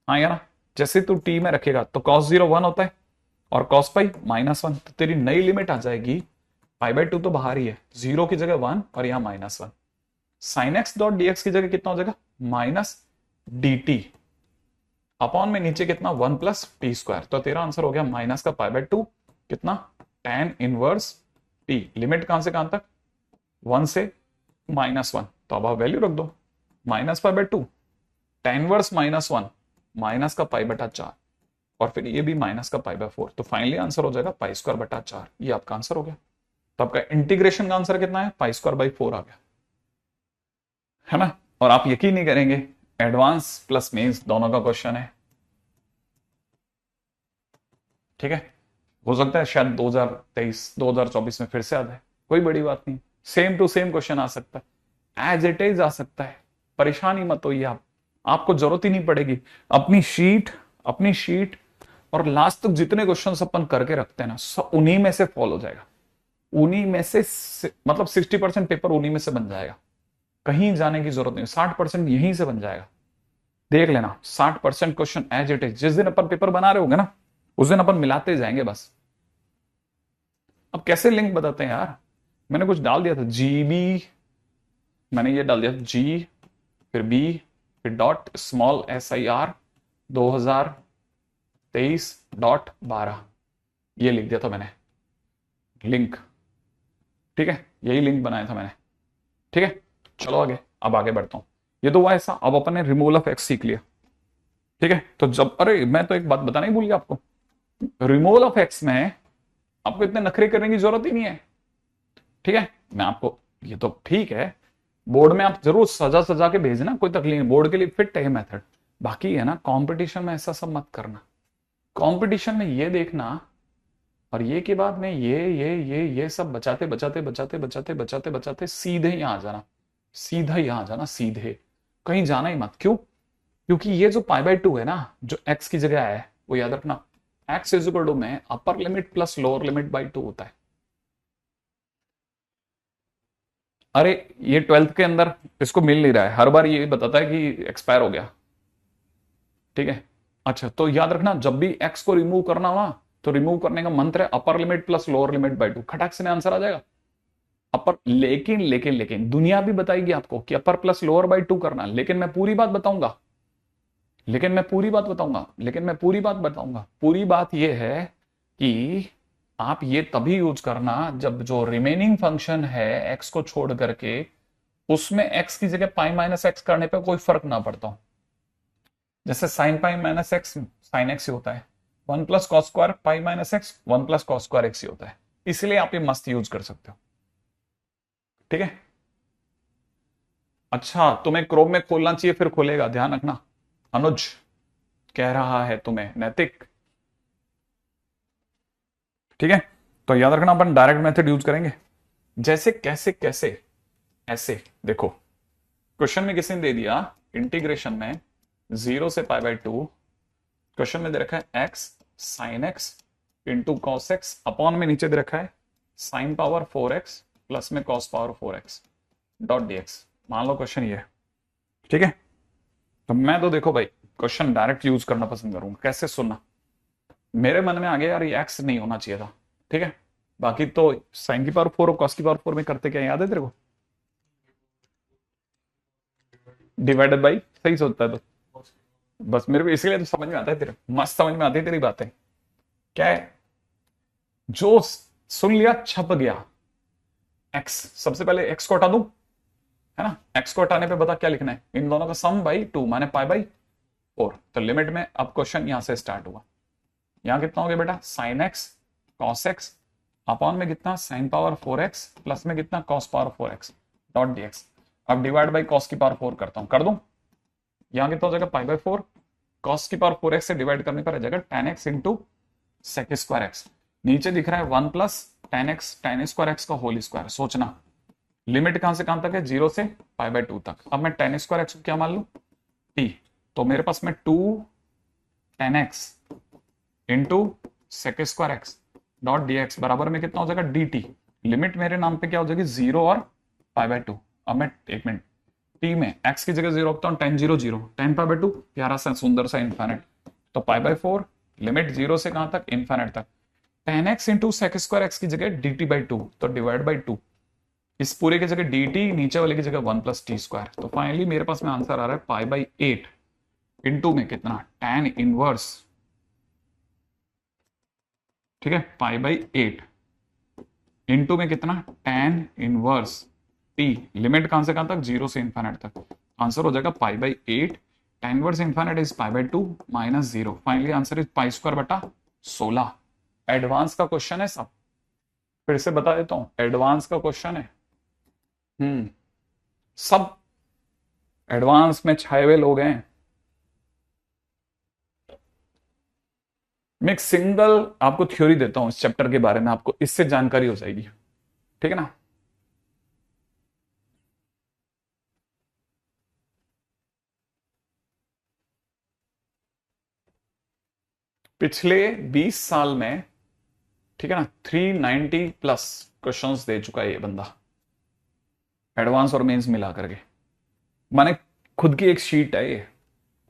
हाँ या ना, जैसे तू t में रखेगा तो cos 0 1 होता है और cos पाई -1, तो तेरी नई लिमिट आ जाएगी π/2 तो बाहर ही है, 0 की जगह 1 और यहां -1। sin x डॉट dx की जगह कितना हो जाएगा, माइनस dt अपॉन में नीचे कितना 1 प्लस टी स्क्वायर, तो तेरा आंसर हो गया माइनस का π/2 कितना tan इनवर्स t। लिमिट कहां से कहां तक, 1 से -1, तो अब आप वैल्यू रख दो, माइनस π/2 tan इनवर्स -1 माइनस का π/4 और फिर ये भी माइनस का π/4, तो फाइनली आंसर हो जाएगा π²/4। ये आपका आंसर हो गया। तो आपका इंटीग्रेशन का आंसर कितना है, π²/4 आ गया, है ना। और आप यकीन नहीं करेंगे, एडवांस प्लस मेंस दोनों का क्वेश्चन है, ठीक है। हो सकता है शायद 2023 2024 में फिर से आ जाए, कोई बड़ी बात नहीं, सेम टू सेम क्वेश्चन आ सकता है, एज इट इज आ सकता है, परेशानी मत होइए आप, आपको जरूरत ही नहीं पड़ेगी। अपनी शीट और लास्ट तक जितने क्वेश्चन अपन करके रखते हैं ना, सब उन्हीं में से फॉलो हो जाएगा, उन्हीं में से मतलब 60% पेपर उन्हीं में से बन जाएगा, कहीं जाने की जरूरत नहीं, 60% यहीं से बन जाएगा। देख लेना 60% क्वेश्चन एज इट इज, जिस दिन अपन पेपर बना रहे होंगे ना उस दिन अपन मिलाते जाएंगे बस। अब कैसे लिंक बताते हैं यार, मैंने कुछ डाल दिया था GB, मैंने ये डाल दिया G फिर B फिर डॉट स्मॉल SIR 2023.12 ये लिख दिया था मैंने लिंक, ठीक है, यही लिंक बनाया था मैंने, ठीक है। चलो आगे, अब आगे बढ़ता हूं। ये तो हुआ ऐसा, अब अपन ने रिमूवल ऑफ एक्स सीख लिया, ठीक है। तो जब, अरे मैं तो एक बात बताना ही भूल गया आपको, रिमूवल ऑफ एक्स में आपको इतने नखरे करने की जरूरत ही नहीं है, ठीक है। मैं आपको, ये तो ठीक है, बोर्ड में आप जरूर सजा सजा के भेजना, कोई तकलीफ नहीं, बोर्ड के लिए फिट है मेथड। बाकी है ना कंपटीशन में ऐसा सब मत करना, कंपटीशन में ये देखना और ये के बाद में ये सब बचाते बचाते बचाते बचाते बचाते बचाते सीधे यहां आ जाना, सीधा यहां आ जाना, सीधे कहीं जाना ही मत। क्यों, क्योंकि ये जो π/2 है ना, जो x की जगह है, वो याद रखना x इज इक्वल टू में upper limit plus lower limit by 2 होता है। अरे ये 12th के अंदर इसको मिल नहीं रहा है, हर बार ये बताता है कि एक्सपायर हो गया, ठीक है। अच्छा तो याद रखना, जब भी x को रिमूव करना हुआ तो रिमूव करने का मंत्र है upper limit plus lower limit by 2, खटाक से आंसर आ जाएगा अपर। लेकिन लेकिन लेकिन दुनिया भी बताएगी आपको कि अपर प्लस लोअर बाई 2 करना, लेकिन मैं पूरी बात बताऊंगा, पूरी बात यह है कि आप ये तभी यूज करना जब जो रिमेनिंग फंक्शन है x को छोड़ करके उसमें x की जगह पाई माइनस एक्स करने पे कोई फर्क ना पड़ता हो। जैसे sine pi minus x sine x ही होता है, 1 plus cos square pi minus x 1 plus cos square x ही होता है, इसलिए आप ये मस्त यूज कर सकते हो, ठीक है। अच्छा तुम्हें क्रोम में खोलना चाहिए, फिर खोलेगा, ध्यान रखना। अनुज कह रहा है तुम्हें, नैतिक, ठीक है। तो याद रखना अपन डायरेक्ट मेथड यूज करेंगे, जैसे कैसे कैसे ऐसे। देखो क्वेश्चन में किसने दे दिया, इंटीग्रेशन में 0 से π/2, क्वेश्चन में दे रखा है x sin x into cos x, upon में नीचे दे रखा है sin पावर 4x प्लस में cos power 4x dot dx। मान लो क्वेश्चन ये है, ठीक है। तो मैं तो देखो भाई क्वेश्चन डायरेक्ट यूज करना पसंद करूंगा, कैसे सुनना, मेरे मन में आ गया यार ये एक्स नहीं होना चाहिए था, ठीक है। बाकी तो साइन की पावर 4 और कॉस की पावर 4 में करते क्या, याद है तेरे को, डिवाइडेड बाई, सही सोचता है तो बस, मेरे को इसलिए तो समझ में आता है तेरे, मस्त समझ में आती है तेरी बातें। क्या है, जो सुन लिया छप गया, एक्स, सबसे पहले एक्स को हटा दूं, है ना, एक्स को हटाने पे बता क्या लिखना है, इन दोनों का सम बाई 2 माने π/4। तो लिमिट में अब क्वेश्चन यहां से स्टार्ट हुआ, यहां कितना हो गया बेटा sine x cos x upon में कितना साइन पावर 4x प्लस में कितना cos power 4x dot dx। अब डिवाइड बाई कॉस की पावर 4 करता हूं, कर दूं। यहां कितना हो जाएगा पाई बाई 4, कॉस की पावर 4x से डिवाइड करने पर आ जाएगा tan x into sec square x. नीचे दिख रहा है 1 प्लस tan स्क्वायर एक्स का होल स्क्वायर। सोचना लिमिट कहां से कहां तक है, 0 से पाई बाई 2 तक। अब मैं tan स्क्वायर एक्स को क्या मान लू t, तो मेरे पास में 2 tan x into sec square x dot dx बराबर में कितना हो जाएगा dt। लिमिट मेरे नाम पे क्या हो जाएगी 0 और पाई बाई 2। अब मैं एक मिनट t में x की जगह 0 रखता हूं, tan 0 0 tan पाई बाई 2 प्यारा सा सुंदर सा इन्फिनिट, तो पाई बाई 4 लिमिट 0 से कहां तक इन्फिनिट तक। tan x into sec square x की जगह dt बाई 2, तो डिवाइड बाई 2, इस पूरे की जगह dt, नीचे वाले की जगह 1 प्लस टी स्क्वायर। तो फाइनली मेरे पास में आंसर आ रहा है पाई बाई 8 इंटू में कितना tan इनवर्स, ठीक है, पाई बाई 8 इंटू में कितना tan इनवर्स t, लिमिट कहां से कहां तक 0 से इन्फिनिट तक। आंसर हो जाएगा pi by 8, tan inverse infinite is pi by 2 minus 0। Finally answer is pi square बटा 16। एडवांस का क्वेश्चन है सब, फिर से बता देता हूं एडवांस का क्वेश्चन है। सब एडवांस में छाए हुए लोग हैं। मैं एक सिंगल आपको थ्योरी देता हूं इस चैप्टर के बारे में, आपको इससे जानकारी हो जाएगी, ठीक है ना। पिछले 20 साल में, ठीक है ना, 390 प्लस क्वेश्चंस दे चुका है ये बंदा, एडवांस और मेंस मिला करके। माने खुद की एक शीट है ये,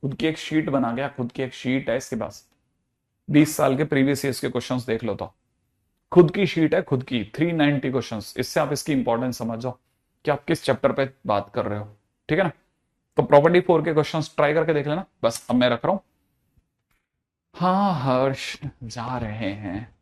खुद की एक शीट बना गया, खुद की एक शीट है इसके पास। 20 साल के प्रीवियस ईयर्स के क्वेश्चंस देख लो, तो खुद की शीट है, खुद की 390 क्वेश्चंस। इससे आप इसकी इंपॉर्टेंस समझ जाओ कि आप किस चैप्टर पे बात कर रहे हो, ठीक है ना। तो प्रॉपर्टी 4 के क्वेश्चंस ट्राई करके देख लेना। बस अब मैं रख रहा हूं। हाँ हर्ष जा रहे हैं।